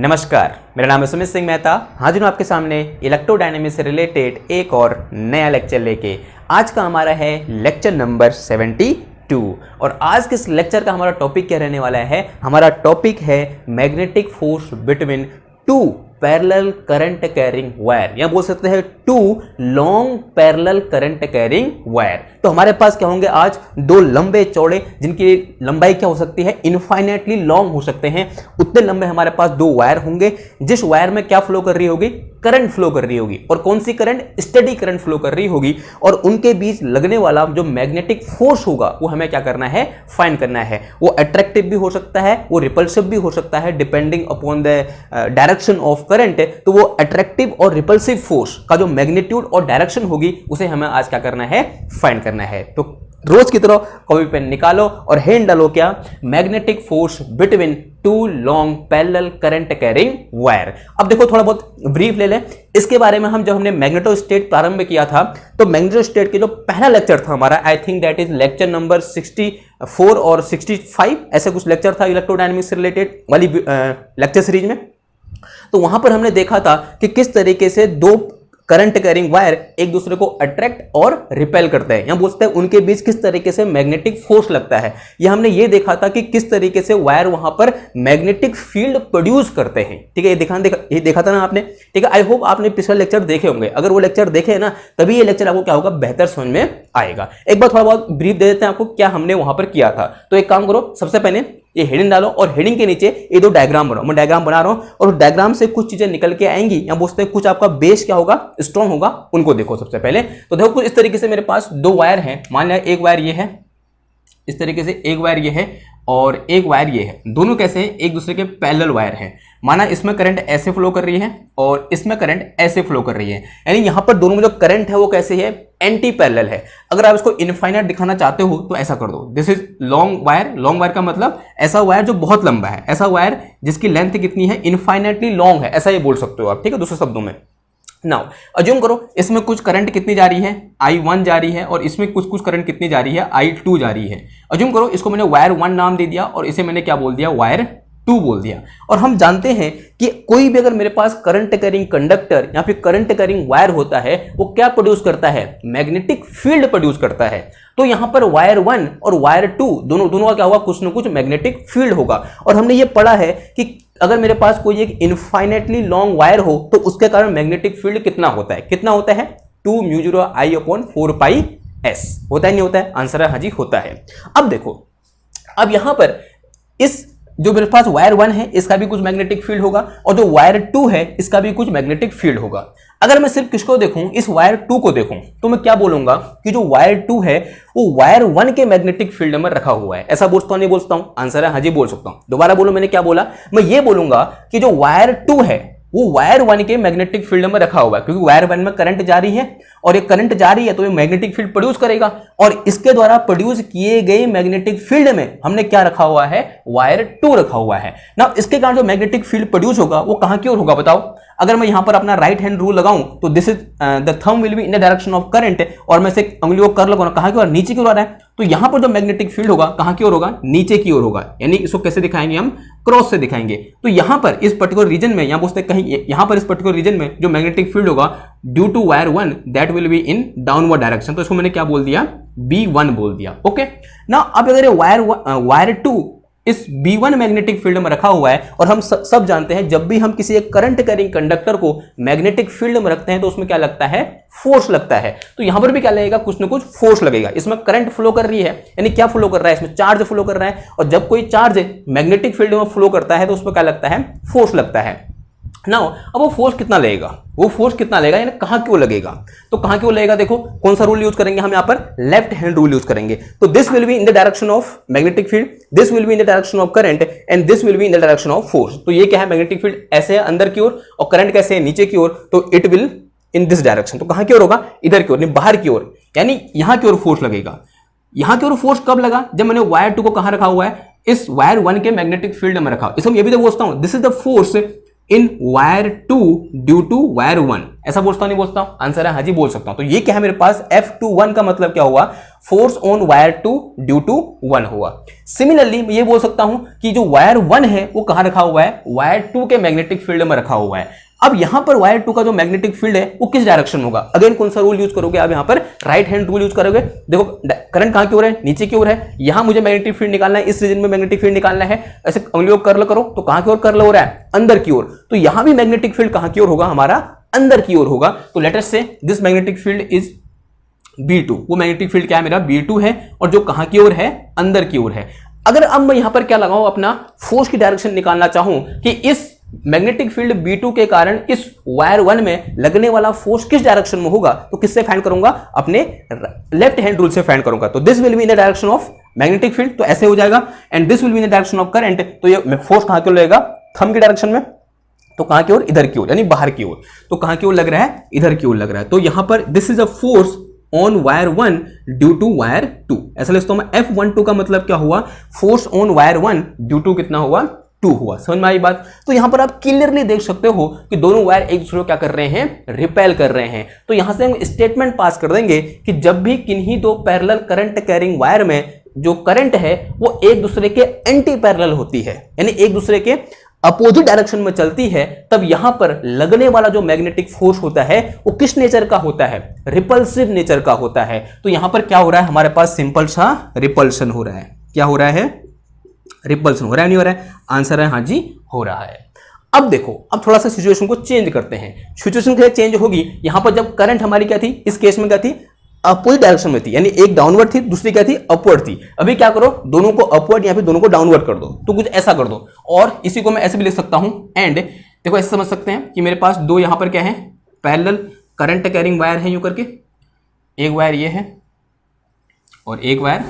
नमस्कार, मेरा नाम है सुमित सिंह मेहता। हाजिर हूँ आपके सामने इलेक्ट्रोडायनेमिक्स से रिलेटेड एक और नया लेक्चर लेके। आज का हमारा है लेक्चर नंबर 72 और आज के इस लेक्चर का हमारा टॉपिक क्या रहने वाला है। हमारा टॉपिक है magnetic force between two parallel current carrying wire, या बोल सकते हैं two long parallel current carrying wire. तो हमारे पास क्या होंगे आज दो लंबे चौड़े, जिनकी लंबाई क्या हो सकती है, इनफाइनेटली लॉन्ग हो सकते हैं। उतने लंबे हमारे पास दो वायर होंगे, जिस वायर में क्या फ्लो कर रही होगी, करंट फ्लो कर रही होगी। और कौन सी करंट? स्टेडी करंट फ्लो कर रही होगी। और उनके बीच लगने वाला जो मैग्नेटिक फोर्स होगा वो हमें क्या करना है, फाइंड करना है। वो अट्रैक्टिव भी हो सकता है, वो रिपल्सिव भी हो सकता है, depending upon the direction of current. तो वो अट्रैक्टिव और रिपल्सिव फोर्स का जो मैग्नीट्यूड और डायरेक्शन होगी उसे हमें आज क्या करना है, फाइंड करना है। तो रोज की तरह कॉपी पेन निकालो और हेड डालो क्या, magnetic force between to long parallel current carrying wire. अब देखो थोड़ा बहुत ब्रीफ ले लें इसके बारे में। जब हमने मैग्नेटोस्टेट प्रारंभ किया था तो मैग्नेटोस्टेट के जो पहला लेक्चर था हमारा, I think that is lecture number 64 और 65, ऐसे कुछ लेक्चर था इलेक्ट्रोडायनेमिक्स से रिलेटेड वाली लेक्चर सीरीज में। तो वहां पर हमने देखा था कि किस तरीके से दो करंट कैरिंग वायर एक दूसरे को अट्रैक्ट और रिपेल करते हैं, या बोलते हैं उनके बीच किस तरीके से मैग्नेटिक फोर्स लगता है। यह हमने ये देखा था कि किस तरीके से वायर वहां पर मैग्नेटिक फील्ड प्रोड्यूस करते हैं। ठीक है, ये देखा था ना आपने। ठीक है, आई होप आपने पिछले लेक्चर देखे होंगे। अगर वो लेक्चर देखे ना तभी ये लेक्चर आपको क्या होगा, बेहतर समझ में आएगा। एक बार थोड़ा बहुत ब्रीफ दे देते हैं आपको क्या हमने वहां पर किया था। तो एक काम करो, सबसे पहले ये हेडिंग डालो और हेडिंग के नीचे ये दो डायग्राम बनाओ। मैं डायग्राम बना रहा हूं और डायग्राम से कुछ चीजें निकल के आएंगी, या बोलते हैं कुछ आपका बेस क्या होगा, स्ट्रॉन्ग होगा। उनको देखो सबसे पहले। तो देखो कुछ इस तरीके से मेरे पास दो वायर हैं। मान लिया एक वायर ये है, इस तरीके से एक वायर ये है और एक वायर ये है। दोनों कैसे हैं, एक दूसरे के पैरेलल वायर हैं। माना इसमें करंट ऐसे फ्लो कर रही है और इसमें करंट ऐसे फ्लो कर रही है, यानी यहां पर दोनों में जो करंट है वो कैसे है, एंटी पैरेलल है। अगर आप इसको इनफाइनाइट दिखाना चाहते हो तो ऐसा कर दो, this is long wire. Long wire का मतलब ऐसा वायर जो बहुत लंबा है, ऐसा वायर जिसकी लेंथ कितनी है, इनफाइनाइटली लॉन्ग है, ऐसा ये बोल सकते हो आप। ठीक है, दूसरे शब्दों में नाउ अज्यूम करो इसमें कुछ करंट कितनी जा रही है, I1 जा रही है, और इसमें कुछ करंट कितनी जा रही है, I2 जा रही है। अज्यूम करो इसको मैंने वायर 1 नाम दे दिया और इसे मैंने क्या बोल दिया, वायर 2 बोल दिया। और हम जानते हैं कि कोई भी अगर मेरे पास करंट कैरिंग कंडक्टर या फिर करंट कैरिंग वायर होता है वो क्या प्रोड्यूस करता है, मैग्नेटिक फील्ड प्रोड्यूस करता है। तो यहां पर वायर 1 और वायर 2 दोनों का क्या होगा, कुछ ना कुछ मैग्नेटिक फील्ड होगा। और हमने ये पढ़ा है कि अगर मेरे पास कोई एक इनफाइनेटली लॉन्ग वायर हो तो उसके कारण मैग्नेटिक फील्ड कितना होता है, 2 μ0 I/4πs होता है, नहीं होता है? आंसर है हाँ जी, होता है। अब देखो, अब यहां पर इस जो मेरे पास वायर 1 है इसका भी कुछ मैग्नेटिक फील्ड होगा और जो वायर 2 है इसका भी कुछ मैग्नेटिक फील्ड होगा। अगर मैं सिर्फ किसको देखूं, इस वायर 2 को देखूं, तो मैं क्या बोलूंगा कि जो वायर 2 है वो वायर 1 के मैग्नेटिक फील्ड में रखा हुआ है। ऐसा बोलता हूं, नहीं बोलता हूं? आंसर है हाँ जी, बोल सकता हूं। दोबारा बोलो, मैंने क्या बोला, मैं ये बोलूंगा कि जो वायर 2 है वो वायर 1 के मैग्नेटिक फील्ड में रखा हुआ है, क्योंकि वायर 1 में करंट जारी है और ये करंट जारी है तो ये मैग्नेटिक फील्ड प्रोड्यूस करेगा। और इसके द्वारा प्रोड्यूस किए गए मैग्नेटिक फील्ड में हमने क्या रखा हुआ है, वायर 2 रखा हुआ है ना। इसके कारण जो मैग्नेटिक फील्ड प्रोड्यूस होगा वो कहां की ओर होगा, बताओ। अगर मैं यहां पर अपना राइट हैंड रूल लगाऊं तो this is the thumb will be in the direction of current, और मैं से अंगुली को कर लगाऊंगा, कहां की ओर, नीचे की ओर आ रहा है। तो यहां पर जो मैग्नेटिक फील्ड होगा कहां की ओर होगा, नीचे की ओर होगा। यानी इसको कैसे दिखाएंगे हम, क्रॉस से दिखाएंगे। तो यहां पर इस पर्टिकुलर रीजन में, यहां बोलते कहीं यहां पर इस पर्टिकुलर रीजन में जो मैग्नेटिक फील्ड होगा due to wire 1 that will be in downward direction. तो इसको मैंने क्या बोल दिया, B1 बोल दिया। ओके ना। अब अगर वायर 2 इस B1 मैग्नेटिक फील्ड में रखा हुआ है, और हम सब जानते हैं जब भी हम किसी एक करंट कैरिंग कंडक्टर को मैग्नेटिक फील्ड में रखते हैं तो उसमें क्या लगता है, फोर्स लगता है। तो यहां पर भी क्या लगेगा, कुछ ना कुछ फोर्स लगेगा। इसमें करंट फ्लो कर रही है, यानी क्या फ्लो कर रहा है, इसमें चार्ज फ्लो कर रहा है। और जब कोई चार्ज मैग्नेटिक फील्ड में फ्लो करता है तो उसमें क्या लगता है, फोर्स लगता है ना। अब वो फोर्स कितना लगेगा, यानी कहां क्यों लगेगा, तो कहां क्यों लगेगा, देखो कौन सा रूल यूज करेंगे हम, यहां पर लेफ्ट हैंड रूल यूज करेंगे। तो this will be in the direction of magnetic field, this will be in the direction of current, and this will be in the direction of force. तो ये क्या है, मैग्नेटिक फील्ड ऐसे है अंदर की ओर और करंट कैसे है, नीचे की ओर। तो it will in this direction. तो कहां की ओर होगा, इधर की ओर, नहीं बाहर की ओर, यानी यहां की ओर फोर्स लगेगा। यहां की ओर फोर्स कब लगा, जब मैंने वायर 2 को कहां रखा हुआ है, इस वायर 1 के मैग्नेटिक फील्ड में रखा। इसमें ये भी तो बोलता हूं, this is the force in wire 2 due to wire 1। ऐसा बोलता नहीं बोलता हूं? आंसर है हाँ जी, बोल सकता हूं। तो ये क्या है मेरे पास, F21 का मतलब क्या हुआ, force on wire 2 due to 1 हुआ। सिमिलरली मैं ये बोल सकता हूं कि जो वायर 1 है वो कहां रखा हुआ है, वायर 2 के मैग्नेटिक फील्ड में रखा हुआ है। अब यहां पर वायर 2 का जो मैग्नेटिक फील्ड है वो किस डायरेक्शन में होगा, अगेन कौन सा रूल यूज करोगे आप, यहां पर राइट हैंड रूल यूज करोगे। देखो करंट कहां की ओर है, नीचे की ओर है, यहां मुझे मैग्नेटिक फील्ड निकालना है, इस रीजन में मैग्नेटिक फील्ड निकालना है। ऐसे उंगलियों कर्ल करो तो कहां की ओर कर्ल हो रहा है, अंदर की ओर। तो यहां भी मैग्नेटिक फील्ड कहां की ओर होगा, हमारा अंदर की ओर होगा। तो let us say this magnetic field is B2, वो मैग्नेटिक फील्ड क्या है मेरा, B2 है, और जो कहां की ओर है, अंदर की ओर है। अगर अब मैं यहां पर क्या लगाऊं, अपना फोर्स की डायरेक्शन निकालना चाहूं कि इस मैग्नेटिक फील्ड B2 के कारण इस वायर 1 में लगने वाला फोर्स किस डायरेक्शन में होगा, तो किससे फाइंड करूंगा, अपने लेफ्ट हैंड रूल से फाइंड करूंगा। तो this will be in the direction of magnetic field, तो ऐसे हो जाएगा, and this will be in the direction of current, तो ये फोर्स कहां की ओर लगेगा, थंब की डायरेक्शन में, तो कहां की ओर, इधर की ओर, यानी बाहर की ओर। तो कहां की ओर लग रहा है, इधर की ओर लग रहा है। तो यहां पर this is a force on wire 1 due to wire 2। ऐसा लिखता हूं मैं, F12 का मतलब क्या हुआ, force on wire 1 due to कितना हुआ, 2 हुआ। समझ में आई बात। तो यहां पर आप क्लियरली देख सकते हो कि दोनों वायर एक दूसरे को क्या कर रहे हैं, रिपेल कर रहे हैं। तो यहां से हम स्टेटमेंट पास कर देंगे कि जब भी किन्हीं दो पैरेलल करंट कैरिंग वायर में जो करंट है वो एक दूसरे के एंटी पैरेलल होती है, यानी एक दूसरे के अपोजिट डायरेक्शन में चलती है, तब यहां पर लगने वाला जो मैग्नेटिक फोर्स होता है वो किस नेचर का होता है, रिपल्सिव नेचर का होता है। तो यहां पर क्या हो रहा है, हमारे पास सिंपल सा रिपल्शन हो रहा है। क्या हो रहा है, रिपल्सन हो रहा है, नहीं हो रहा है, आंसर है हाँ जी, हो रहा है। अब देखो, अब थोड़ा सा सिचुएशन को चेंज करते हैं। सिचुएशन कैसे चेंज होगी, यहां पर जब करंट हमारी क्या थी, इस केस में क्या थी, अपोजिट डायरेक्शन में थी, यानी एक डाउनवर्ड थी, दूसरी क्या थी, अपवर्ड थी। अभी क्या करो, दोनों को अपवर्ड या फिर दोनों को डाउनवर्ड कर दो, तो कुछ ऐसा कर दो। और इसी को मैं ऐसे भी लिख सकता हूं, एंड देखो ऐसे समझ सकते हैं कि मेरे पास दो यहां पर क्या है, पैरेलल करंट कैरिंग वायर है, यूं करके एक वायर ये है और एक वायर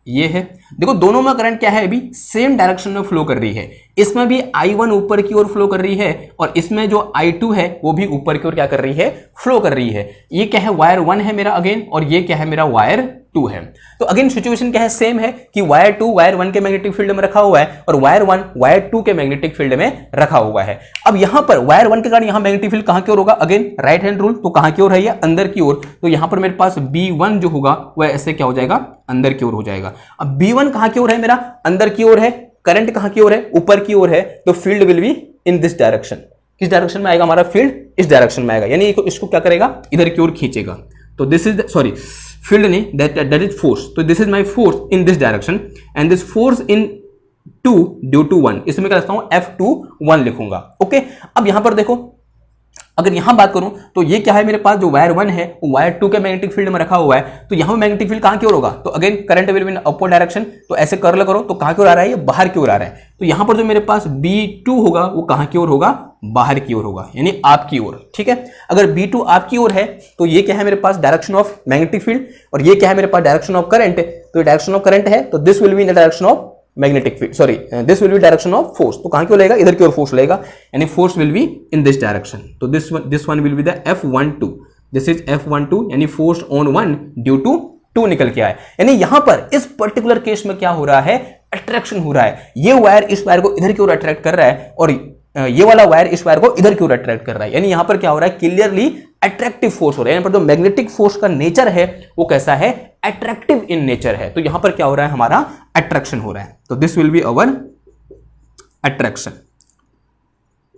ये है। देखो दोनों में करंट क्या है, अभी सेम डायरेक्शन में फ्लो कर रही है। इसमें भी I1 ऊपर की ओर फ्लो कर रही है और इसमें जो I2 है वो भी ऊपर की ओर क्या कर रही है, फ्लो कर रही है। ये क्या है, वायर 1 है मेरा अगेन, और ये क्या है मेरा, वायर 2 है। तो अगेन सिचुएशन क्या है, सेम है कि वायर 2 वायर 1 के मैग्नेटिक फील्ड में रखा हुआ है और वायर 1 वायर 2 के मैग्नेटिक फील्ड में रखा हुआ है। अब यहां पर वायर 1 के कारण यहां मैग्नेटिक फील्ड कहां की ओर होगा, अगेन राइट हैंड रूल, तो कहां की ओर है ये, अंदर की ओर। तो यहां पर मेरे पास B1 जो होगा वह ऐसे क्या हो जाएगा, अंदर की ओर हो जाएगा। अब B1 कहां की ओर है मेरा, अंदर की ओर है, करंट कहां की ओर है, ऊपर की ओर है, तो field will be in this direction. किस डायरेक्शन में आएगा हमारा फील्ड, इस डायरेक्शन में आएगा, यानी इसको क्या करेगा, इधर की ओर खींचेगा। तो दिस इज सॉरी फील्ड नहीं, दैट इज फोर्स। तो this is my force in this direction and this force in 2 due to 1, इसमें क्या लिखता हूं, F21 लिखूंगा। ओके, अब यहां पर देखो, अगर यहां बात करूं तो ये क्या है, मेरे पास जो वायर 1 है वो वायर 2 के मैग्नेटिक फील्ड में रखा हुआ है। तो यहां मैग्नेटिक फील्ड कहां की ओर होगा, तो again current will be in upward direction, तो ऐसे कर्ल करो तो कहां की ओर आ रहा है, ये बाहर की ओर आ रहा है। तो यहां पर जो मेरे पास B2 होगा वो कहां की ओर होगा, बाहर की ओर होगा, यानी आपकी ओर। ठीक है, अगर B2 आपकी ओर है तो ये क्या है मेरे पास, डायरेक्शन ऑफ मैग्नेटिक फील्ड, और ये क्या है मेरे पास, डायरेक्शन ऑफ करंट। तो डायरेक्शन ऑफ करंट है तो this will be in the direction of magnetic field, sorry this will B direction of force. तो कहां की ओर लगेगा, इधर की ओर फोर्स लगेगा, यानी force will be in this direction. तो this one will be the F12, this is F12, यानी फोर्स ऑन 1 ड्यू टू 2 निकल के आए। यानी यहां पर इस पर्टिकुलर केस में क्या हो रहा है, अट्रैक्शन हो रहा है। ये वायर इस वायर को इधर की ओर अट्रैक्ट कर रहा है और ये वाला वायर इस वायर को इधर की ओर अट्रैक्ट कर रहा है, यानी यहां पर क्या हो रहा है, क्लियरली अट्रैक्टिव फोर्स हो रहा है। यहां पर जो मैग्नेटिक फोर्स का नेचर है वो कैसा है, अट्रैक्टिव इन नेचर है। तो यहां पर क्या हो रहा है, हमारा अट्रैक्शन हो रहा है। तो this will be our attraction,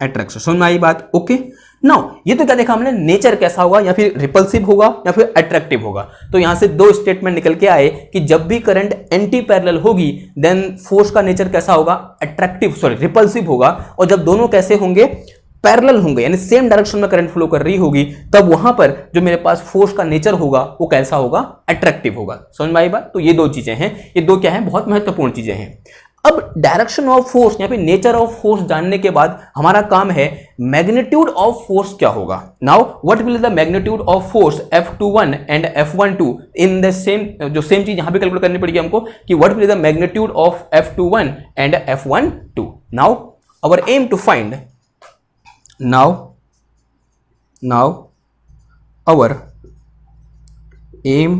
attraction. समझ में आई बात। ओके, नाउ ये तो क्या देखा हमने, नेचर कैसा होगा, या फिर रिपल्सिव होगा या फिर अट्रैक्टिव होगा। तो यहां से दो स्टेटमेंट निकल के आए कि जब भी करंट एंटी पैरेलल होगी देन फोर्स का नेचर कैसा होगा, अट्रैक्टिव, सॉरी रिपल्सिव होगा। और जब दोनों कैसे होंगे, पैरेलल होंगे, यानी सेम डायरेक्शन में करंट फ्लो कर रही होगी, तब वहां पर जो मेरे पास फोर्स का नेचर होगा वो कैसा होगा, अट्रैक्टिव होगा। समझ में आई बात। तो ये दो चीजें हैं, ये दो क्या है, बहुत महत्वपूर्ण चीजें हैं। अब डायरेक्शन ऑफ फोर्स या फिर नेचर ऑफ फोर्स जानने के बाद हमारा काम है मैग्नीट्यूड ऑफ फोर्स क्या होगा। Now what will the magnitude of force F21 and F12 in the same, जो सेम चीज यहां पे कैलकुलेट करनी पड़ेगी हमको कि what will the magnitude of F21 and F12। Now our aim to find, now our aim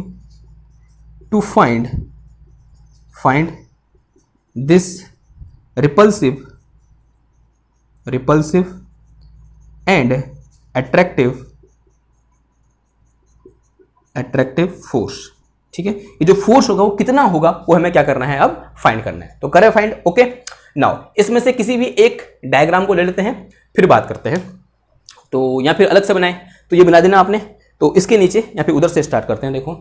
to find this repulsive repulsive and attractive force. ठीक है, ये जो फोर्स होगा वो कितना होगा वो हमें क्या करना है, अब फाइंड करना है। तो करें फाइंड। ओके, नाउ इसमें से किसी भी एक डायग्राम को ले लेते हैं, फिर बात करते हैं। तो या फिर अलग से बनाए, तो ये बना देना आपने। तो इसके नीचे या फिर उधर से स्टार्ट करते हैं। देखो,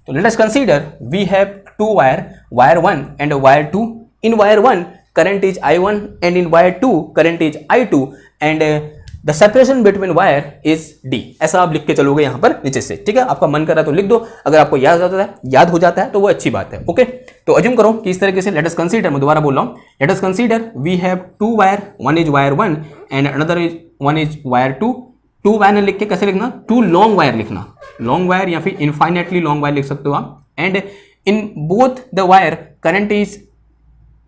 तो let us consider we have two wire 1 and wire 2। In wire 1 current is I1 and in wire 2 current is I2 and the separation between wire is D। ऐसा आप लिख के चलोगे यहां पर नीचे से। ठीक है, आपका मन कर रहा है तो लिख दो, अगर आपको याद हो जाता है तो वो अच्छी बात है। ओके, तो अज्यूम करो कि इस तरीके से लेट अस कंसीडर, मैं दोबारा बोल रहा हूं, let us consider we have two wire, one is wire 1 and another is one is wire 2। Two wire लिख के कैसे लिखना, टू लॉन्ग वायर लिखना, लॉन्ग वायर या फिर इनफाइनेटली लॉन्ग वायर लिख सकते हो आप। And in both the wire current is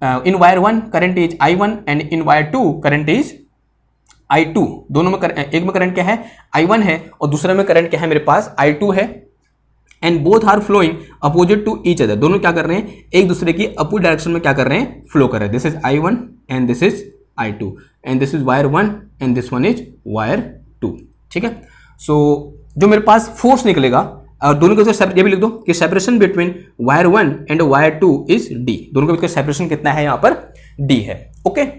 in wire 1 current is I1 and in wire 2 current is I2। दोनों में एक में करंट क्या है, I1 है, और दूसरे में करंट क्या है मेरे पास, I2 है। And both are flowing opposite to each other. दोनों क्या कर रहे हैं, एक दूसरे की अपोजिट डायरेक्शन में क्या कर रहे हैं, फ्लो कर रहे हैं। This is I1 and this is I2 and this is wire 1 and this one is wire 2। ठीक है, सो जो मेरे पास फोर्स निकलेगा, और दोनों के बीच ये भी लिख दो कि separation between wire 1 and wire 2 is D। दोनों के बीच का सेपरेशन कितना है, यहां पर D है। Okay,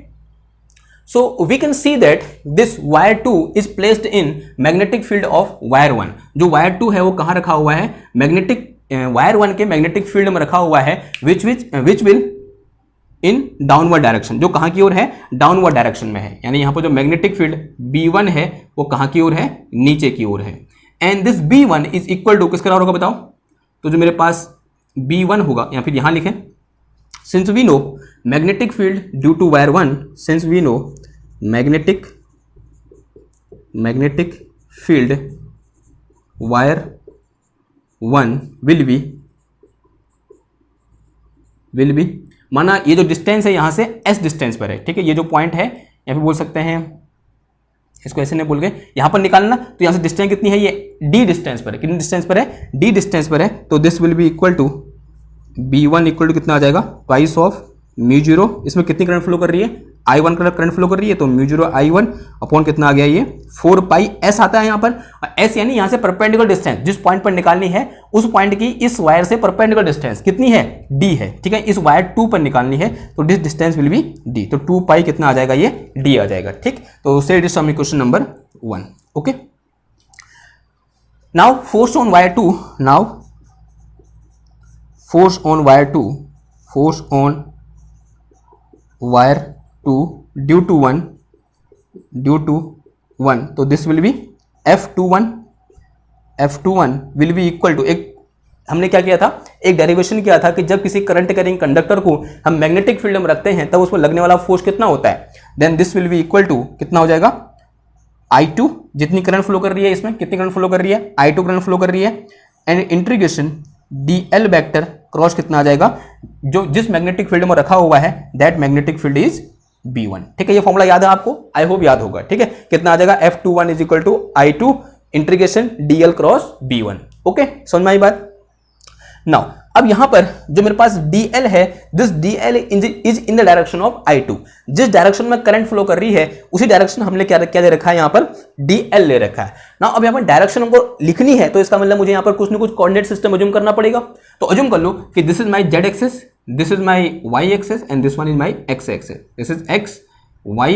so we can see that this wire 2 is placed in magnetic field of wire 1। जो wire 2 है वो कहाँ रखा हुआ है, मैग्नेटिक wire 1 के मैग्नेटिक फील्ड में रखा हुआ है, which will in downward direction। जो कहाँ की ओर है, डाउनवर्ड डायरेक्शन में है। यानी यहाँ पर जो मैग्नेटिक फील्ड B1 है वो कहाँ की ओर है, नीचे की ओर है। And this B1 is equal to किसके बराबर होगा बताओ, तो जो मेरे पास B1 होगा या फिर यहां लिखें, since we know magnetic field due to wire 1, since we know magnetic field wire 1 will be माना ये जो डिस्टेंस है यहां से S डिस्टेंस पर है। ठीक है, ये जो पॉइंट है या फिर बोल सकते हैं इसको ऐसे नहीं बोल गए, यहां पर निकालना, तो यहां से डिस्टेंस कितनी है, ये D डिस्टेंस पर है। कितनी डिस्टेंस पर है, D डिस्टेंस पर है। तो this will be equal to B1 equal to कितना आ जाएगा, ट्वाइस ऑफ μ0। इसमें कितनी करंट फ्लो कर रही है, I1 करंट फ्लो कर रही है, तो μ0 I1 अपॉन कितना आ गया, ये 4 पाई S आता है यहाँ पर। S यानी यहाँ से परपेंडिकुलर डिस्टेंस, जिस पॉइंट पर निकालनी है उस पॉइंट की इस वायर से परपेंडिकुलर डिस्टेंस कितनी है, D है। ठीक है, इस वायर 2 पर निकालनी है, तो this distance will be D। तो 2 पाई कितना आ जाएगा, ये D आ जाएगा। ठीक, तो say it is some question number 1। Okay, now force on wire 2, now force on wire 2 due to 1, तो this will be F21 will be equal to, एक हमने क्या किया था, एक डेरिवेशन किया था कि जब किसी करंट कैरिंग कंडक्टर को हम मैग्नेटिक फील्ड में रखते हैं तब उसमें लगने वाला फोर्स कितना होता है। Then this will be equal to कितना हो जाएगा, I2, जितनी करंट फ्लो कर रही है, इसमें कितनी करंट फ्लो कर रही है, I2 करंट फ्लो कर रही है, and integration DL vector cross कितना आ जाएगा, जो जिस मैग्नेटिक फील्ड में रखा हुआ है that magnetic field is B1। ठीक है, ये फॉर्मूला याद है आपको, आई होप याद होगा। ठीक है, कितना आ जाएगा, F21 is equal to I2 integration DL cross B1। Okay, समझ में आई बात। नाउ अब यहां पर जो मेरे पास DL है, this DL is in the direction of I2। जिस डायरेक्शन में करंट फ्लो कर रही है उसी डायरेक्शन हमने क्या दे रखा है, यहां पर DL ले रखा है ना। अब यहां पर डायरेक्शन हमको लिखनी है, तो इसका मतलब मुझे यहां पर कुछ ना कुछ कोऑर्डिनेट सिस्टम अज्यूम करना पड़ेगा। तो अज्यूम कर लो कि this is my Z axis, this is my Y axis and this one is my X axis. This is X, Y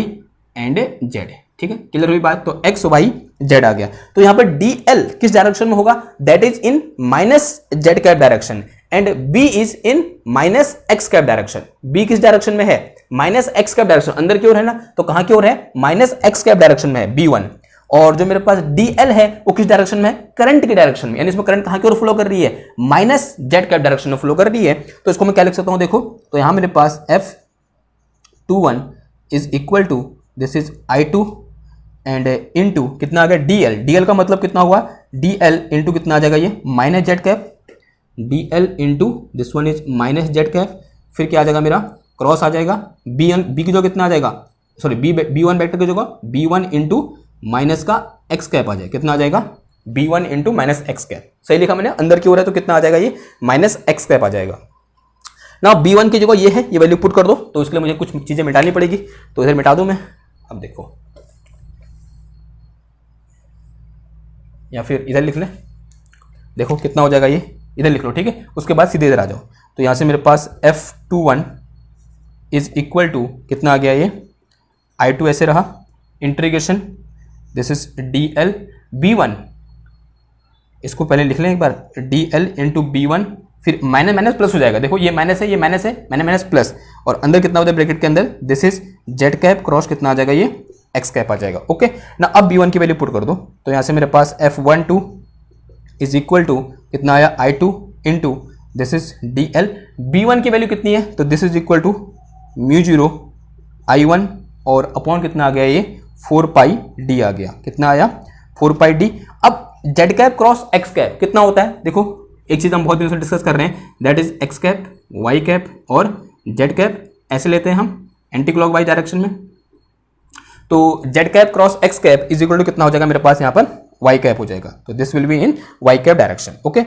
and Z। ठीक है, क्लियर हुई बात। तो X, Y, Z आ गया। तो यहां पर DL किस डायरेक्शन में होगा, that is in minus Z cap direction, and B is in minus X cap direction. B किस डायरेक्शन में है, माइनस X कैप डायरेक्शन, अंदर की ओर है ना, तो कहां की ओर है, माइनस X कैप डायरेक्शन में है B1। और जो मेरे पास DL है वो किस डायरेक्शन में है, करंट की डायरेक्शन में, यानी इसमें करंट कहां की ओर फ्लो कर रही है, माइनस Z कैप डायरेक्शन में फ्लो कर रही है। तो इसको मैं क्या लिख सकता हूं, देखो, तो यहां मेरे पास F21 is equal to this is I2 and into कितना आ गया, DL। DL का मतलब कितना हुआ, DL इंटू कितना आ जाएगा, ये minus Z cap, DL into this one is minus Z cap, फिर क्या आ जाएगा मेरा, क्रॉस आ जाएगा B की जो कितना आ जाएगा, सॉरी B1 वेक्टर की जगह B1 इंटू माइनस का X कैप आ जाएगा, कितना आ जाएगा, B1 into minus X cap. सही लिखा मैंने, अंदर की ओर है तो कितना आ जाएगा, ये माइनस X कैप आ जाएगा। ना B1 की जगह ये है, ये वैल्यू पुट कर दो, तो इसके लिए मुझे कुछ चीजें मिटानी पड़ेगी, तो इधर मिटा दूं मैं। अब देखो, या फिर इधर लिख ले, देखो कितना हो जाएगा, ये इधर लिख लो, ठीक है। उसके बाद सीधे इधर आ जाओ, तो यहां से मेरे पास F21 इज इक्वल टू कितना आ गया, ये I2 ऐसे रहा, integration this is DL B1, इसको पहले लिख लें एक बार, DL इंटू B1, फिर माइनस माइनस प्लस हो जाएगा, देखो ये माइनस है, ये माइनस है, माइनस माइनस प्लस, और अंदर कितना होता है ब्रैकेट के अंदर, this is Z cap cross कितना आ जाएगा, ये एक्स कैप आ जाएगा। ओके ना, अब B1 की वैल्यू पुट कर दो, तो यहाँ से मेरे पास F12 इज इक्वल टू कितना आया, I2 into this is DL B1 की वैल्यू कितनी है, तो this is equal to mu 0 I1 और अपॉन कितना आ गया, ये 4 पाई डी आ गया, कितना आया 4 पाई डी। अब Z cap cross x cap कितना होता है, देखो एक चीज हम बहुत दिनों से डिस्कस कर रहे हैं, that is x cap, y cap और जेड कैप, ऐसे लेते हैं हम एंटी क्लॉकवाइज डायरेक्शन में। तो z cap cross x cap is equal to कितना हो जाएगा मेरे पास यहाँ पर, वाई कैप हो जाएगा, तो this will be in Y cap direction. Okay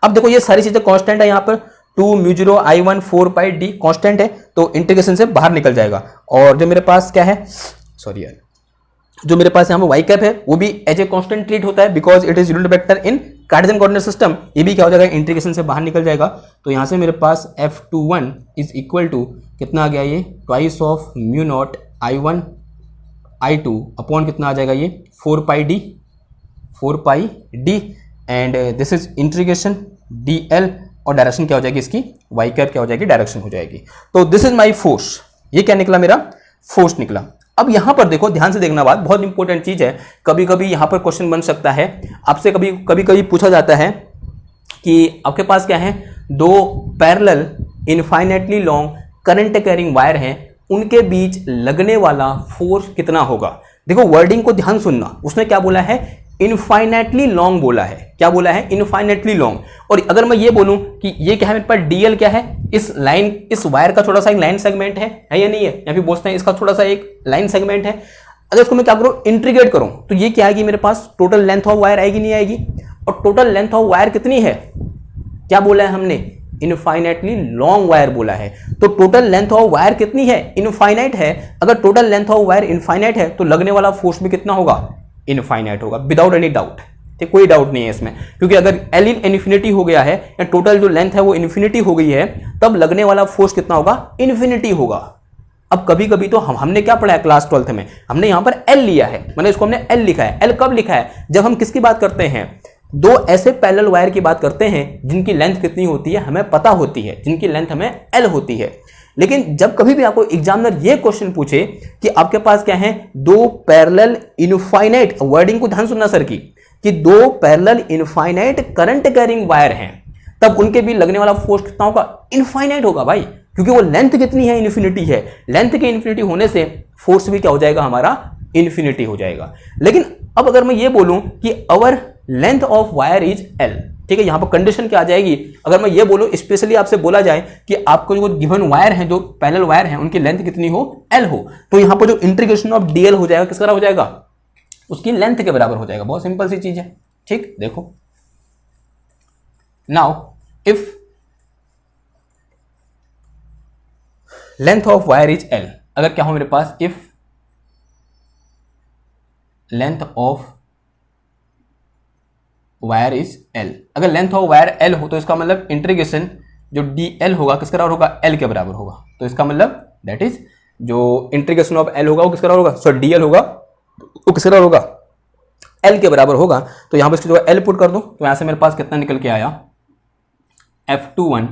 अब देखो ये सारी चीजें कांस्टेंट है, यहाँ पर 2 mu 0 I1 4 pi D constant है, तो इंटीग्रेशन से बाहर निकल जाएगा। और जो मेरे पास क्या है, सॉरी यार, जो मेरे पास यहाँ पर वाई कैप है वो भी एज ए कांस्टेंट ट्रीट होता है, because it is unit vector in Cartesian coordinate system, ये भी क्या हो जाएगा, इंटीग्रेशन से बाहर निकल जाएगा। तो यहाँ से मेरे पास F21 इज इक्वल टू कितना आ गया, ये twice of mu 0 I1 I2 upon कितना आ जाएगा, ये 4 pi D and this is integration DL, और डायरेक्शन क्या हो जाएगी इसकी, वाई कैप क्या हो जाएगी, डायरेक्शन हो जाएगी। तो दिस इज माई फोर्स, ये क्या निकला मेरा, फोर्स निकला। अब यहां पर देखो, ध्यान से देखना, बात बहुत इंपॉर्टेंट चीज है, कभी कभी यहां पर क्वेश्चन बन सकता है आपसे, कभी पूछा जाता है कि आपके पास क्या है, दो parallel infinitely long current carrying wire हैं, उनके बीच लगने वाला फोर्स कितना होगा। देखो वर्डिंग को ध्यान सुनना, उसने क्या बोला है, इनफाइनेटली लॉन्ग बोला है, क्या बोला है, इनफाइनेटली लॉन्ग। और अगर मैं ये बोलूं कि ये क्या है मेरे पास, DL क्या है, इस लाइन, इस वायर का थोड़ा सा एक लाइन सेगमेंट है या नहीं है, या फिर बोलते हैं इसका थोड़ा सा एक लाइन सेगमेंट है, अगर इसको मैं क्या करूं, इंटीग्रेट करूं, तो ये क्या आएगी मेरे पास, टोटल लेंथ ऑफ वायर आएगी, नहीं आएगी। और टोटल लेंथ ऑफ वायर कितनी है, क्या बोला है हमने, इनफाइनाइटली लॉन्ग वायर बोला है। तो टोटल लेंथ ऑफ वायर कितनी है, इनफाइनाइट है। अगर total length of wire infinite है तो लगने वाला फोर्स भी कितना होगा, इनफाइनाइट होगा, विदाउट एनी डाउट। ठीक, कोई डाउट नहीं है इसमें, क्योंकि अगर एल इन्फिनिटी हो गया है या टोटल जो लेंथ है वो इन्फिनिटी हो गई है, तब लगने वाला फोर्स कितना होगा, इन्फिनिटी होगा। अब कभी कभी तो हमने क्या पढ़ा है क्लास 12th में, हमने यहां पर एल लिया है, मतलब इसको हमने एल लिखा है। एल कब लिखा है, जब हम किसकी बात करते हैं, दो ऐसे पैरेलल वायर की बात करते हैं जिनकी लेंथ कितनी होती है हमें पता होती है, जिनकी लेंथ हमें एल होती है। लेकिन जब कभी भी आपको एग्जामिनर ये क्वेश्चन पूछे कि आपके पास क्या है, दो पैरेलल इनफाइनाइट, वर्डिंग को ध्यान सुनना सर की, कि दो parallel infinite current carrying wire हैं, तब उनके भी लगने वाला फोर्स कितना होगा, इनफाइनाइट होगा भाई, क्योंकि वो लेंथ कितनी है, इन्फिनिटी है। लेंथ के इन्फिनिटी होने से फोर्स भी क्या हो जाएगा हमारा, इन्फिनिटी हो जाएगा। लेकिन अब अगर मैं ये बोलूं कि our length of wire is L, ठीक है, यहां पर कंडीशन क्या आ जाएगी, अगर मैं ये बोलूं, स्पेशली आपसे बोला जाए कि आपको जो गिवन वायर है, जो पैरेलल वायर है, उनकी लेंथ कितनी हो, एल हो, तो यहां पर जो इंटीग्रेशन ऑफ डीएल हो जाएगा किसका हो जाएगा, उसकी लेंथ के बराबर हो जाएगा। बहुत सिंपल सी चीज है। ठीक, देखो now if length of wire is L, अगर क्या हो मेरे पास, if length of wire is L, अगर लेंथ ऑफ वायर एल हो तो इसका मतलब इंटीग्रेशन जो डी एल होगा किसके बराबर होगा, एल के बराबर होगा। तो इसका मतलब दैट इज जो इंटीग्रेशन ऑफ एल होगा वो किसके बराबर होगा, सॉरी डी एल होगा वो किसके बराबर होगा, एल के बराबर होगा। तो यहां पर इसकी जो एल पुट कर दो, तो यहां से मेरे पास कितना निकल के आया, F21